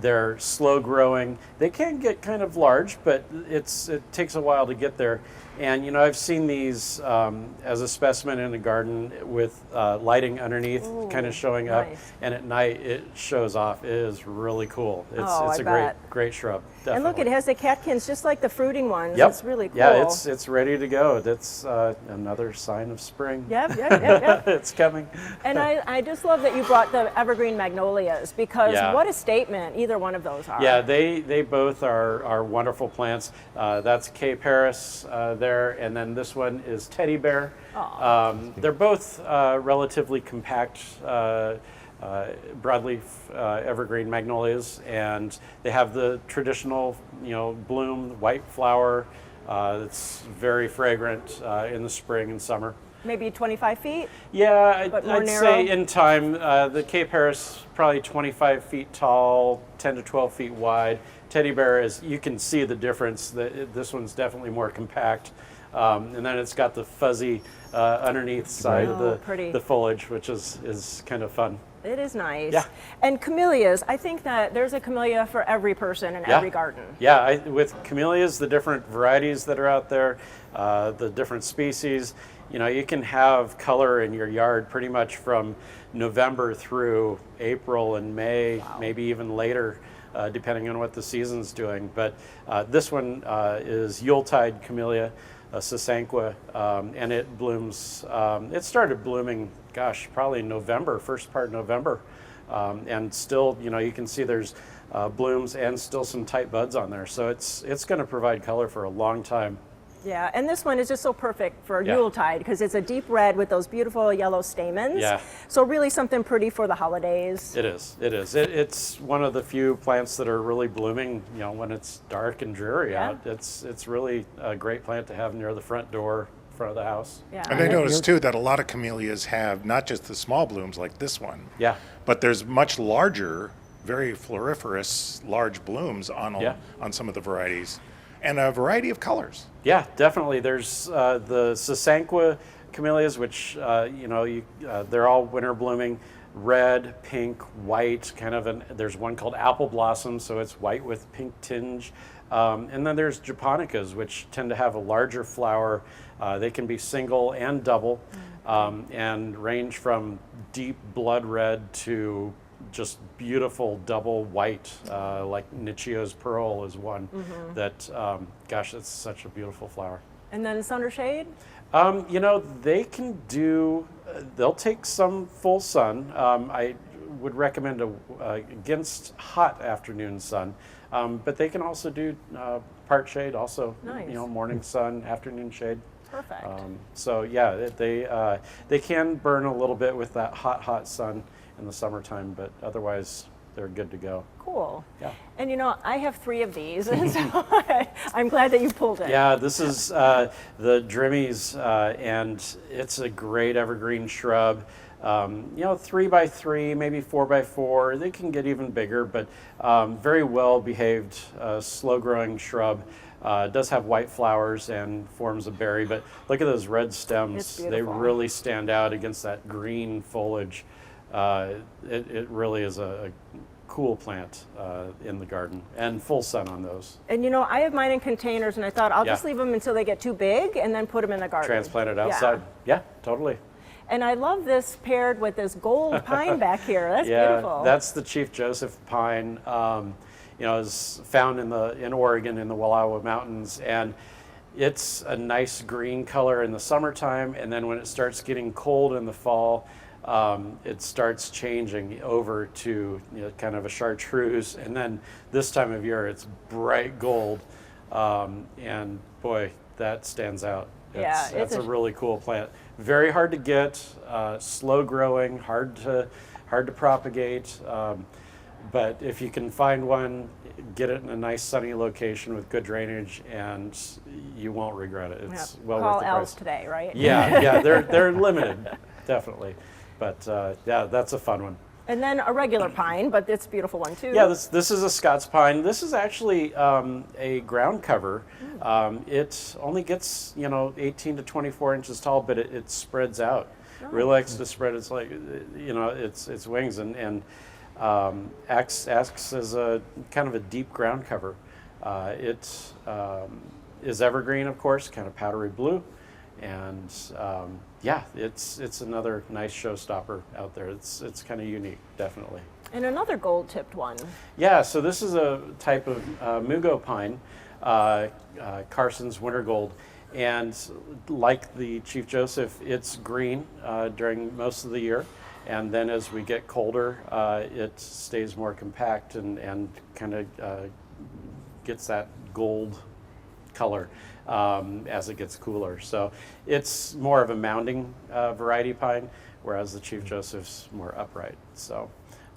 Speaker 3: They're slow growing. They can get kind of large, but it takes a while to get there. And you know, I've seen these as a specimen in the garden with lighting underneath, kind of showing up,
Speaker 4: nice.
Speaker 3: and at night it shows off. It is really cool. It's
Speaker 4: Oh,
Speaker 3: it's
Speaker 4: I
Speaker 3: a
Speaker 4: bet.
Speaker 3: great shrub. Definitely.
Speaker 4: And look, it has the catkins just like the fruiting ones.
Speaker 3: Yep.
Speaker 4: It's really cool.
Speaker 3: Yeah, it's ready to go. That's another sign of spring.
Speaker 4: Yep, yep, yep, yep.
Speaker 3: It's coming.
Speaker 4: And I just love that you brought the evergreen magnolias, because
Speaker 3: Yeah.
Speaker 4: what a statement either one of those are.
Speaker 3: Yeah, they both are wonderful plants. That's K. Paris there, and then this one is teddy bear. They're both relatively compact broadleaf evergreen magnolias, and they have the traditional, you know, bloom, white flower. It's very fragrant in the spring and summer.
Speaker 4: Maybe 25 feet?
Speaker 3: Yeah,
Speaker 4: But more
Speaker 3: I'd
Speaker 4: narrow?
Speaker 3: say in time, the Cape Harris probably 25 feet tall, 10 to 12 feet wide. Teddy bear is, you can see the difference. This one's definitely more compact. And then it's got the fuzzy underneath side of
Speaker 4: pretty.
Speaker 3: the foliage, which is kind of fun.
Speaker 4: It is nice.
Speaker 3: Yeah.
Speaker 4: And camellias, I think that there's a camellia for every person in every garden.
Speaker 3: Yeah, with camellias, the different varieties that are out there, the different species, you know, you can have color in your yard pretty much from November through April and May, maybe even later, depending on what the season's doing. But this one is Yuletide camellia, Sasanqua, and it blooms, it started blooming, gosh, probably November, first part of November. And still, you know, you can see there's blooms and still some tight buds on there. So it's going to provide color for a long time.
Speaker 4: Yeah, and this one is just so perfect for
Speaker 3: Yeah.
Speaker 4: Yuletide because it's a deep red with those beautiful yellow stamens.
Speaker 3: Yeah.
Speaker 4: So really something pretty for the holidays.
Speaker 3: It is. It is. It's one of the few plants that are really blooming, you know, when it's dark and dreary
Speaker 4: Yeah.
Speaker 3: out. It's really a great plant to have near the front door, front of the house.
Speaker 4: Yeah.
Speaker 1: And I noticed too that a lot of camellias have not just the small blooms like this one,
Speaker 3: Yeah.
Speaker 1: but there's much larger, very floriferous, large blooms on
Speaker 3: Yeah.
Speaker 1: on some of the varieties, and a variety of colors.
Speaker 3: Yeah, definitely. There's the Sasanqua camellias, which you know, they're all winter blooming, red, pink, white. Kind of there's one called apple blossom, so it's white with pink tinge. And then there's japonicas, which tend to have a larger flower. They can be single and double, and range from deep blood red to just beautiful double white, like Nichio's Pearl is one that, gosh, it's such a beautiful flower.
Speaker 4: And then sun or shade?
Speaker 3: You know, they can do, they'll take some full sun. I would recommend against hot afternoon sun, but they can also do part shade also,
Speaker 4: Nice.
Speaker 3: you know, morning sun, afternoon shade.
Speaker 4: Perfect.
Speaker 3: So yeah, they can burn a little bit with that hot sun in the summertime, but otherwise they're good to go.
Speaker 4: Cool.
Speaker 3: Yeah.
Speaker 4: And you know, I have 3 of these, and so I'm glad that you pulled it.
Speaker 3: Yeah, this is the Drimmies, and it's a great evergreen shrub. You know, 3x3, maybe 4x4. They can get even bigger, but very well behaved, slow growing shrub. Does have white flowers and forms a berry, but look at those red stems.
Speaker 4: It's
Speaker 3: They
Speaker 4: beautiful.
Speaker 3: really stand out against that green foliage. It really is a cool plant in the garden, and full sun on those.
Speaker 4: And you know, I have mine in containers, and I thought I'll just
Speaker 3: Yeah.
Speaker 4: leave them until they get too big and then put them in the garden.
Speaker 3: Transplanted outside. Yeah, totally.
Speaker 4: And I love this paired with this gold pine back here. That's
Speaker 3: Yeah,
Speaker 4: beautiful.
Speaker 3: that's the Chief Joseph pine. You know, is found in Oregon in the Wallowa Mountains, and it's a nice green color in the summertime, and then when it starts getting cold in the fall, it starts changing over to, you know, kind of a chartreuse, and then this time of year it's bright gold, and boy, that stands out.
Speaker 4: Yeah,
Speaker 3: That's
Speaker 4: it's
Speaker 3: a
Speaker 4: a
Speaker 3: really cool plant. Very hard to get, slow growing, hard to propagate. But if you can find one, get it in a nice sunny location with good drainage, and you won't regret it. It's
Speaker 4: Yeah.
Speaker 3: well
Speaker 4: Call
Speaker 3: worth the
Speaker 4: Al's
Speaker 3: price.
Speaker 4: today, right?
Speaker 3: Yeah, they're limited, definitely. But yeah, that's a fun one.
Speaker 4: And then a regular pine, but it's a beautiful one too.
Speaker 3: Yeah, this is a Scots pine. This is actually a ground cover. It only gets 18 to 24 inches tall, but it spreads out. Really likes to spread its its wings and acts as a kind of a deep ground cover. It is evergreen, of course, kind of powdery blue, and yeah, it's another nice showstopper out there. It's kind of unique, definitely.
Speaker 4: And another gold-tipped one.
Speaker 3: Yeah, so this is a type of mugo pine, Carson's winter gold, and like the Chief Joseph, it's green during most of the year, and then as we get colder, it stays more compact and kind of gets that gold color as it gets cooler. So it's more of a mounding variety pine, whereas the Chief Joseph's more upright. So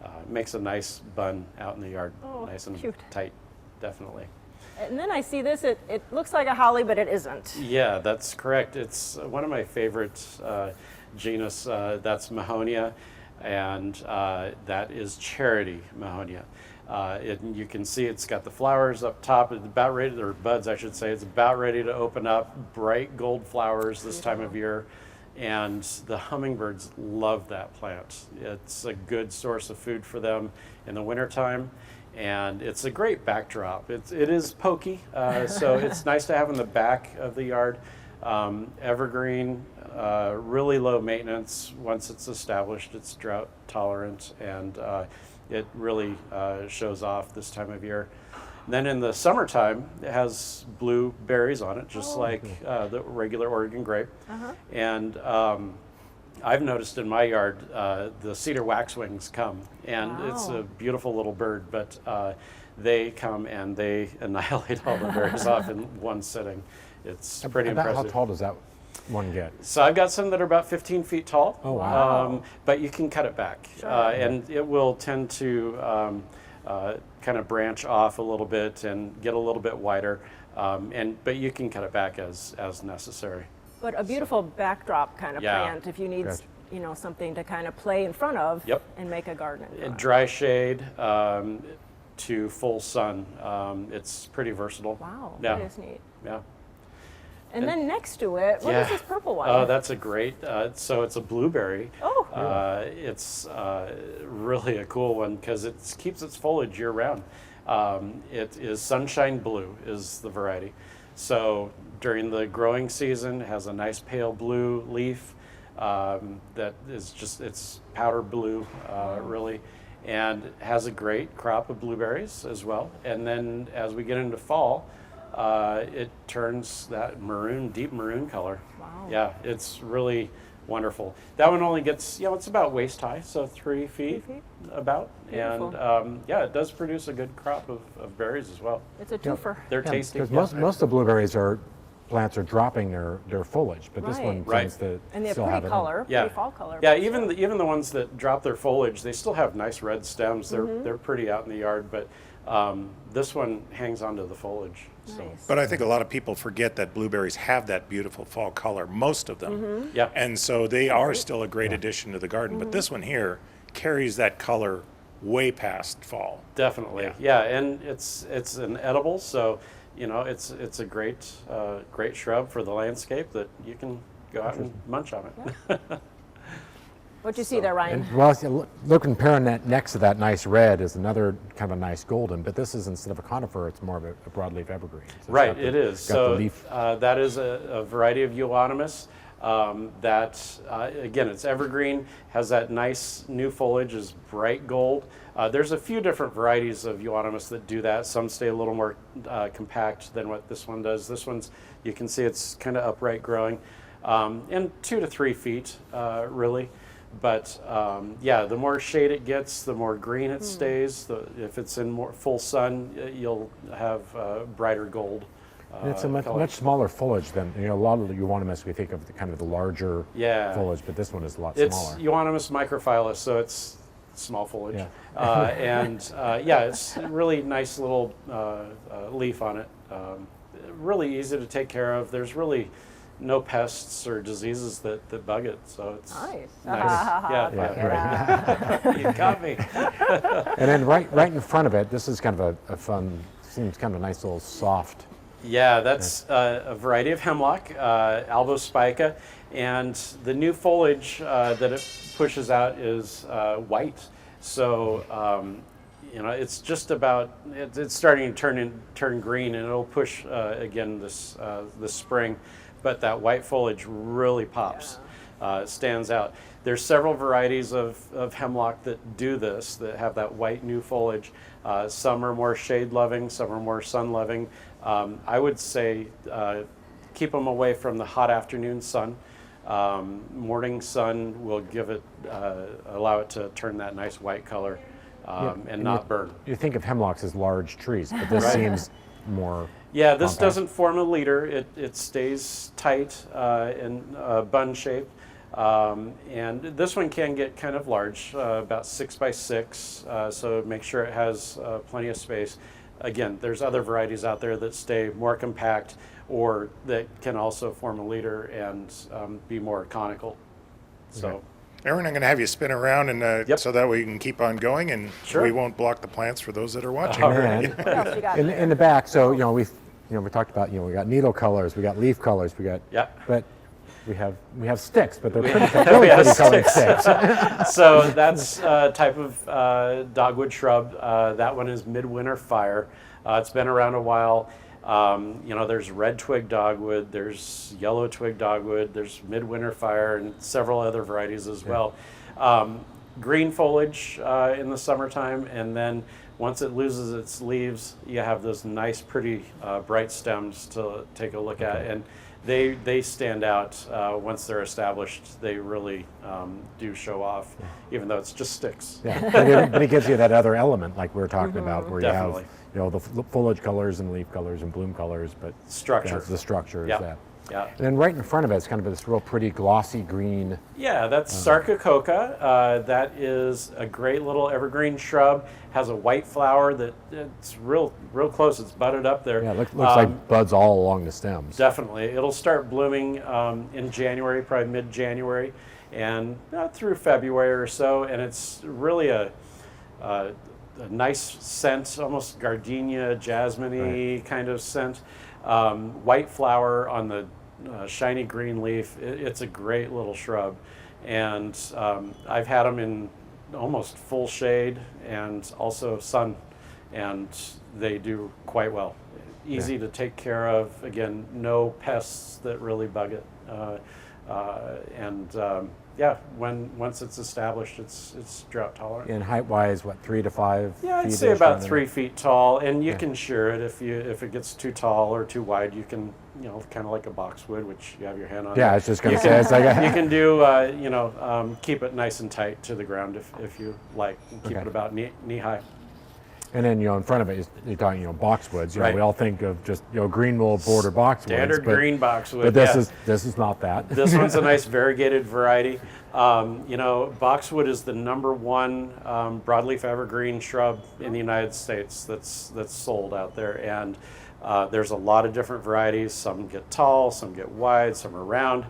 Speaker 3: it makes a nice bun out in the yard, nice and
Speaker 4: cute.
Speaker 3: tight, definitely.
Speaker 4: And then I see this, it looks like a holly, but it isn't.
Speaker 3: Yeah, that's correct. It's one of my favorite genus. That's Mahonia, and that is Charity Mahonia. You can see it's got the flowers up top, it's about ready, or buds I should say, it's about ready to open up, bright gold flowers this time of year, and the hummingbirds love that plant. It's a good source of food for them in the wintertime, and it's a great backdrop. It is pokey, so it's nice to have in the back of the yard. Evergreen, really low maintenance. Once it's established, it's drought tolerant, and it really shows off this time of year. And then in the summertime, it has blue berries on it, just like the regular Oregon grape. And I've noticed in my yard, the cedar waxwings come, and it's a beautiful little bird, but they come and they annihilate all the berries off in one sitting. It's pretty impressive.
Speaker 5: How tall does that one get?
Speaker 3: So I've got some that are about 15 feet tall.
Speaker 5: Oh, wow.
Speaker 3: But you can cut it back, and it will tend to kind of branch off a little bit and get a little bit wider, but you can cut it back as necessary.
Speaker 4: But a beautiful backdrop kind of plant if you need something to kind of play in front of and make a garden.
Speaker 3: Dry shade to full sun. It's pretty versatile.
Speaker 4: Wow,
Speaker 3: Yeah.
Speaker 4: that is neat.
Speaker 3: Yeah.
Speaker 4: And then next to it, what is this purple one?
Speaker 3: Oh, that's a great, so it's a blueberry.
Speaker 4: Oh.
Speaker 3: It's really a cool one because it keeps its foliage year round. It is sunshine blue is the variety. So during the growing season, it has a nice pale blue leaf that is just, it's powder blue really, and it has a great crop of blueberries as well. And then as we get into fall, it turns that maroon, deep maroon color.
Speaker 4: Wow.
Speaker 3: Yeah, it's really wonderful. That one only gets, it's about waist high, so 3 feet, about.
Speaker 4: Beautiful.
Speaker 3: And yeah, it does produce a good crop of berries as well.
Speaker 4: It's a twofer.
Speaker 3: They're tasty.
Speaker 5: Because most of the blueberries plants are dropping their foliage, but this one tends to
Speaker 4: and they have
Speaker 5: still
Speaker 4: pretty
Speaker 5: have it in.
Speaker 4: color,
Speaker 3: Yeah.
Speaker 4: pretty fall color.
Speaker 3: Yeah, even the ones that drop their foliage, they still have nice red stems. They're pretty out in the yard, but this one hangs onto the foliage. So.
Speaker 4: Nice.
Speaker 1: But I think a lot of people forget that blueberries have that beautiful fall color, most of them.
Speaker 3: Yeah.
Speaker 1: And so they are still a great addition to the garden. But this one here carries that color way past fall.
Speaker 3: Definitely, yeah, and it's an edible, so it's a great shrub for the landscape that you can go out and munch on it.
Speaker 4: What'd you see there, Ryan?
Speaker 5: And, well, look, comparing that next to that nice red is another kind of a nice golden, but this is, instead of a conifer, it's more of a broadleaf evergreen. So it's
Speaker 3: Right,
Speaker 5: got
Speaker 3: it is.
Speaker 5: got
Speaker 3: So
Speaker 5: the leaf.
Speaker 3: that is a variety of euonymus that, again, it's evergreen, has that nice new foliage, is bright gold. There's a few different varieties of euonymus that do that. Some stay a little more compact than what this one does. This one's, you can see it's kind of upright growing, and 2 to 3 feet, really. But yeah, the more shade it gets, the more green it stays. If it's in more full sun, you'll have brighter gold.
Speaker 5: And it's a much smaller foliage than, a lot of the euonymus, we think of the kind of the larger foliage, but this one is a lot
Speaker 3: It's
Speaker 5: smaller.
Speaker 3: euonymus microphyllus, so it's small foliage.
Speaker 5: Yeah.
Speaker 3: Yeah, it's a really nice little leaf on it. Really easy to take care of. There's really no pests or diseases that bug it. So it's
Speaker 4: Nice.
Speaker 3: Yeah, you got me.
Speaker 5: And then right in front of it, this is kind of a fun, seems kind of a nice little soft.
Speaker 3: Yeah, that's a variety of hemlock, Albospica, and the new foliage that it pushes out is white. So it's just about it's starting to turn green, and it'll push again this spring. But that white foliage really pops, it stands out. There's several varieties of hemlock that do this, that have that white new foliage. Some are more shade loving, some are more sun loving. I would say keep them away from the hot afternoon sun. Morning sun will give it, allow it to turn that nice white color and not burn.
Speaker 5: You think of hemlocks as large trees, but this seems more.
Speaker 3: Yeah, this
Speaker 5: compact.
Speaker 3: doesn't form a leader. It stays tight in bun shape. And this one can get kind of large, about 6 by 6, so make sure it has plenty of space. Again, there's other varieties out there that stay more compact or that can also form a leader and be more conical. So,
Speaker 1: Aaron, I'm going to have you spin around and so that way you can keep on going, and
Speaker 3: Sure.
Speaker 1: we won't block the plants for those that are watching.
Speaker 5: And then,
Speaker 4: What else you got
Speaker 5: in
Speaker 4: there?
Speaker 5: the back, so we talked about we got needle colors, we got leaf colors, we got but we have sticks, but they're pretty colored sticks.
Speaker 3: So that's a type of dogwood shrub. That one is midwinter fire. It's been around a while. There's red twig dogwood, there's yellow twig dogwood, there's midwinter fire, and several other varieties as well. Green foliage in the summertime, and then once it loses its leaves, you have those nice, pretty, bright stems to take a look at, and they stand out once they're established. They really do show off, even though it's just sticks.
Speaker 5: Yeah, but it gives you that other element, like we were talking about, where
Speaker 3: Definitely.
Speaker 5: you have the foliage colors and leaf colors and bloom colors, but
Speaker 3: Structure.
Speaker 5: the structure is
Speaker 3: Yep.
Speaker 5: that.
Speaker 3: Yeah.
Speaker 5: And then right in front of it is kind of this real pretty glossy green.
Speaker 3: Yeah, that's Sarcococa. That is a great little evergreen shrub. Has a white flower that it's real close. It's budded up there.
Speaker 5: Yeah, looks like buds all along the stems.
Speaker 3: Definitely. It'll start blooming in January, probably mid-January, and through February or so. And it's really a nice scent, almost gardenia, jasmine-y kind of scent. White flower on the shiny green leaf. It's a great little shrub. And I've had them in almost full shade and also sun, and they do quite well. Easy to take care of. Again, no pests that really bug it. Once it's established, it's drought tolerant.
Speaker 5: And height-wise, 3 to 5 feet?
Speaker 3: Yeah, I'd say about 3 feet tall, and you can shear it if it gets too tall or too wide. You can, kind of like a boxwood, which you have your hand on.
Speaker 5: Yeah, I was just going to say, it's like
Speaker 3: you can do, keep it nice and tight to the ground if you like. Keep it about knee high.
Speaker 5: And then, in front of it, you're talking, boxwoods.
Speaker 3: Right.
Speaker 5: We all think of just, green wool border boxwoods.
Speaker 3: Standard green boxwood.
Speaker 5: But this is not that.
Speaker 3: This one's a nice variegated variety. Boxwood is the #1 broadleaf evergreen shrub in the United States that's sold out there, and there's a lot of different varieties. Some get tall, some get wide, some are round,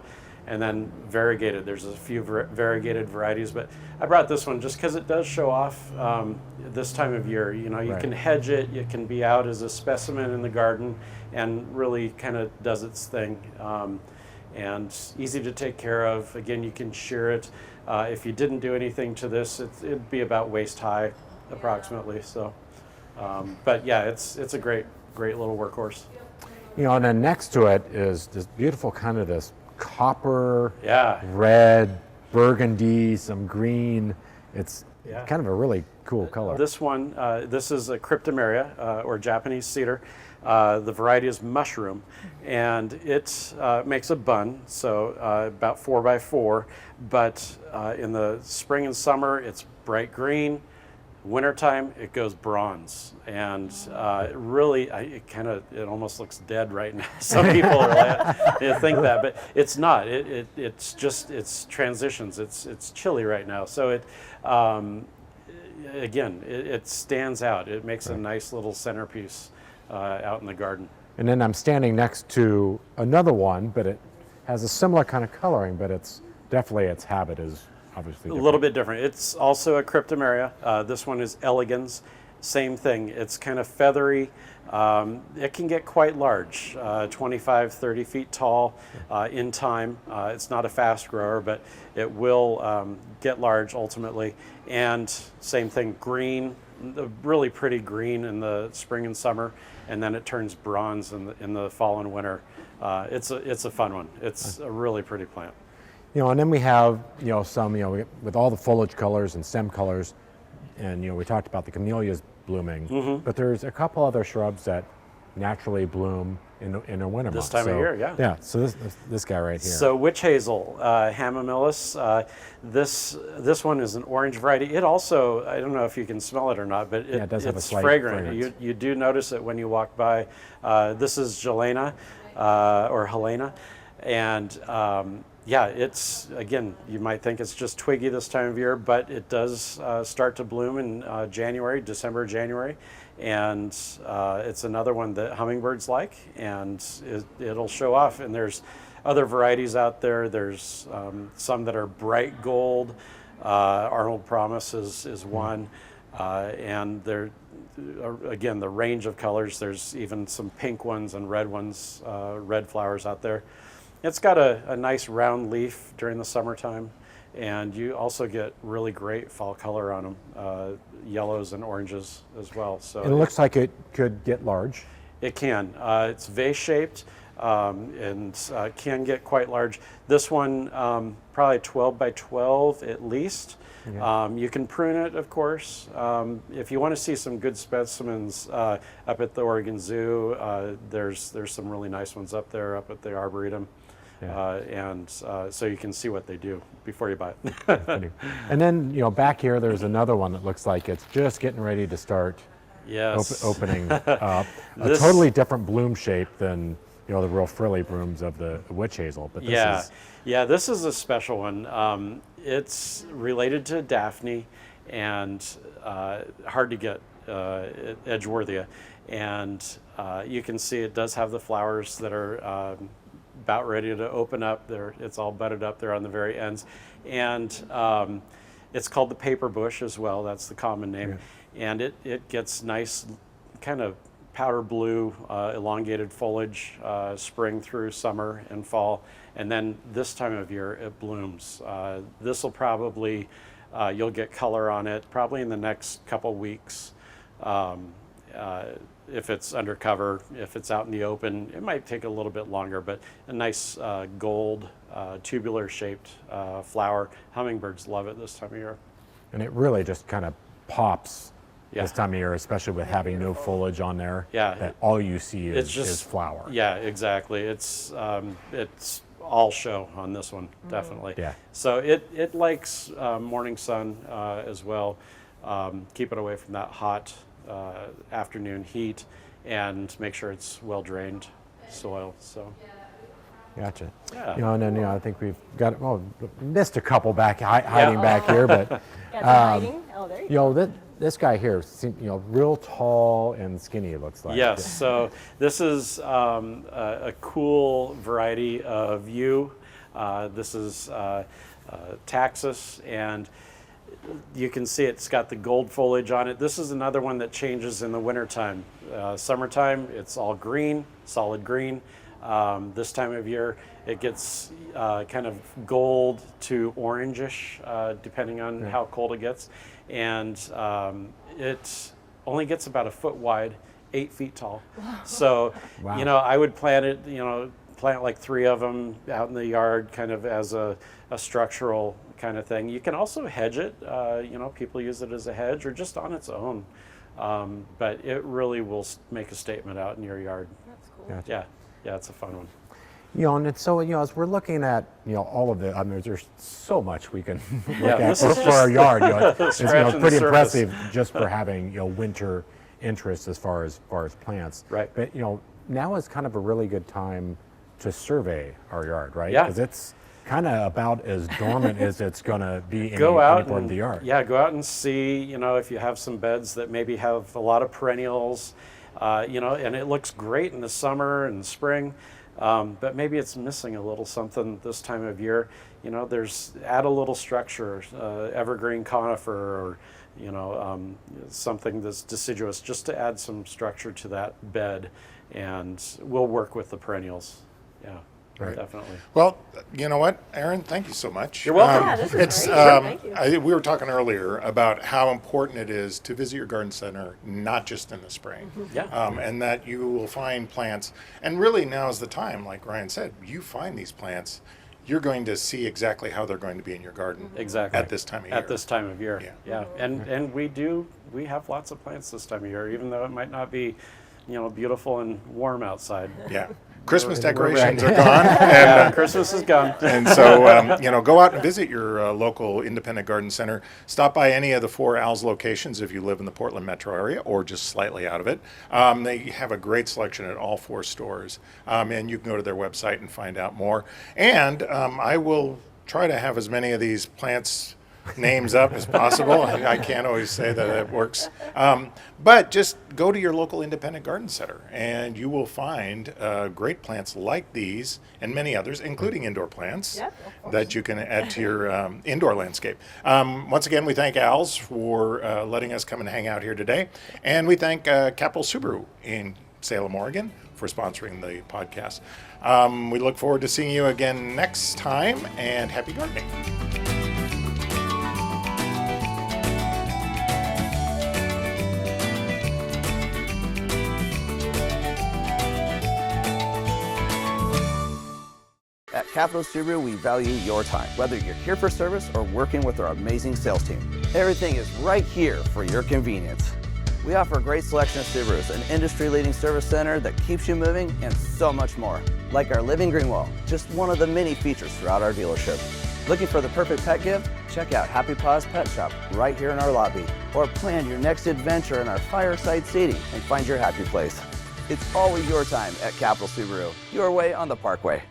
Speaker 3: and then variegated. There's a few variegated varieties, but I brought this one just because it does show off this time of year. You can hedge it. It can be out as a specimen in the garden, and really kind of does its thing. And easy to take care of. Again, you can shear it. If you didn't do anything to this, it'd be about waist high, approximately. So, but yeah, it's a great little workhorse.
Speaker 5: And then next to it is this beautiful kind of this copper,
Speaker 3: Yeah.
Speaker 5: red, burgundy, some green. It's kind of a really cool color.
Speaker 3: This one, this is a cryptomeria, or Japanese cedar. The variety is mushroom, and it makes a bun, so about 4 by 4. But in the spring and summer, it's bright green. Wintertime, it goes bronze, and really, it almost looks dead right now. Some people are like, they think that, but it's not. It's transitions. It's chilly right now, so it stands out. It makes a nice little centerpiece out in the garden.
Speaker 5: And then I'm standing next to another one, but it has a similar kind of coloring, but it's definitely its habit is obviously different.
Speaker 3: A little bit different. It's also a cryptomeria. This one is elegans. Same thing. It's kind of feathery. It can get quite large, 25, 30 feet tall in time. It's not a fast grower, but it will get large ultimately. And same thing, green, really pretty green in the spring and summer, and then it turns bronze in the fall and winter. It's a fun one. It's a really pretty plant.
Speaker 5: And then we have, some, with all the foliage colors and stem colors, and, we talked about the camellias blooming, but there's a couple other shrubs that naturally bloom in the winter
Speaker 3: This
Speaker 5: months.
Speaker 3: time of year, yeah.
Speaker 5: Yeah, so this guy right here.
Speaker 3: So witch hazel, Hamamillus, this one is an orange variety. It also, I don't know if you can smell it or not, but
Speaker 5: it does have a
Speaker 3: it's
Speaker 5: slight
Speaker 3: fragrant.
Speaker 5: fragrance.
Speaker 3: You do notice it when you walk by. This is Jelena, or Helena, and yeah, it's, again, you might think it's just twiggy this time of year, but it does start to bloom in December, January. And it's another one that hummingbirds like, and it'll show off. And there's other varieties out there. There's some that are bright gold. Arnold Promise is one. And there, again, the range of colors, there's even some pink ones and red ones, red flowers out there. It's got a nice round leaf during the summertime, and you also get really great fall color on them, yellows and oranges as well. So
Speaker 5: And it looks like it could get large.
Speaker 3: it can. It's vase-shaped and can get quite large. This one, probably 12 by 12 at least. Yeah. You can prune it, of course. If you want to see some good specimens up at the Oregon Zoo, there's some really nice ones up there, up at the Arboretum. Yeah. So you can see what they do before you buy it.
Speaker 5: And then, back here, there's another one that looks like it's just getting ready to start opening up. A totally different bloom shape than, the real frilly blooms of the witch hazel. But
Speaker 3: this is a special one. It's related to Daphne and hard to get Edgeworthia. And you can see it does have the flowers that are about ready to open up. It's all budded up there on the very ends. And it's called the paper bush as well. That's the common name. Yeah. And it gets nice kind of powder blue, elongated foliage spring through summer and fall. And then this time of year it blooms. This will probably, you'll get color on it probably in the next couple weeks. If it's undercover, if it's out in the open, it might take a little bit longer, but a nice gold, tubular shaped flower. Hummingbirds love it this time of year.
Speaker 5: And it really just kind of pops this time of year, especially with having no foliage on there.
Speaker 3: Yeah.
Speaker 5: That all you see is flower.
Speaker 3: Yeah, exactly. It's all show on this one, definitely.
Speaker 5: Yeah.
Speaker 3: So it likes morning sun as well. Keep it away from that hot afternoon heat, and make sure it's well drained soil. So
Speaker 5: Gotcha.
Speaker 3: Yeah.
Speaker 5: And then I think we've got missed a couple hiding back here, but
Speaker 4: hiding. Oh, there you go.
Speaker 5: This guy here, real tall and skinny. It looks like.
Speaker 3: Yes. So this is a cool variety of yew. This is Taxus, and you can see it's got the gold foliage on it. This is another one that changes in the wintertime. Summertime, it's all green, solid green. This time of year, it gets kind of gold to orangish, depending on how cold it gets. And it only gets about a foot wide, 8 feet tall. So, I would plant it, plant like 3 of them out in the yard, kind of as a structural kind of thing. You can also hedge it. People use it as a hedge or just on its own. But it really will make a statement out in your yard.
Speaker 4: That's cool.
Speaker 5: Gotcha.
Speaker 3: Yeah, it's a fun one.
Speaker 5: And it's so, as we're looking at, all of the, there's so much we can look at for our yard. It's pretty impressive just for having, winter interest as far as plants.
Speaker 3: Right.
Speaker 5: But, now is kind of a really good time to survey our yard, right?
Speaker 3: Yeah.
Speaker 5: Because it's kind of about as dormant as it's going to be in
Speaker 3: Go
Speaker 5: any
Speaker 3: out
Speaker 5: part of the yard.
Speaker 3: Yeah, go out and see, if you have some beds that maybe have a lot of perennials, and it looks great in the summer and spring. but maybe it's missing a little something this time of year. You know, add a little structure, evergreen conifer, or something that's deciduous, just to add some structure to that bed, and we'll work with the perennials. Yeah.
Speaker 1: Right.
Speaker 3: Definitely.
Speaker 1: Well, you know what, Aaron, thank you so much.
Speaker 3: You're welcome.
Speaker 4: Yeah, this is
Speaker 1: It's,
Speaker 4: great. Thank you.
Speaker 1: we were talking earlier about how important it is to visit your garden center, not just in the spring.
Speaker 3: Yeah.
Speaker 1: And that you will find plants, and really now is the time, like Ryan said, you find these plants, you're going to see exactly how they're going to be in your garden.
Speaker 3: Exactly.
Speaker 1: At this time of year.
Speaker 3: At this time of year.
Speaker 1: Yeah.
Speaker 3: Yeah. And we have lots of plants this time of year, even though it might not be, beautiful and warm outside.
Speaker 1: Yeah. Christmas decorations
Speaker 5: ready.
Speaker 1: are gone.
Speaker 3: Yeah,
Speaker 1: And,
Speaker 3: Christmas is gone.
Speaker 1: and so, go out and visit your local independent garden center. Stop by any of the 4 Al's locations if you live in the Portland metro area or just slightly out of it. They have a great selection at all 4 stores. And you can go to their website and find out more. And I will try to have as many of these plants names up as possible. I can't always say that it works. But just go to your local independent garden center and you will find great plants like these and many others, including indoor plants,
Speaker 4: Yep, of course.
Speaker 1: that you can add to your indoor landscape. Once again, we thank Al's for letting us come and hang out here today. And we thank Capital Subaru in Salem, Oregon for sponsoring the podcast. We look forward to seeing you again next time, and happy gardening.
Speaker 2: At Capital Subaru, we value your time, whether you're here for service or working with our amazing sales team. Everything is right here for your convenience. We offer a great selection of Subarus, an industry-leading service center that keeps you moving, and so much more. Like our living green wall, just one of the many features throughout our dealership. Looking for the perfect pet gift? Check out Happy Paws Pet Shop right here in our lobby. Or plan your next adventure in our fireside seating and find your happy place. It's always your time at Capital Subaru, your way on the Parkway.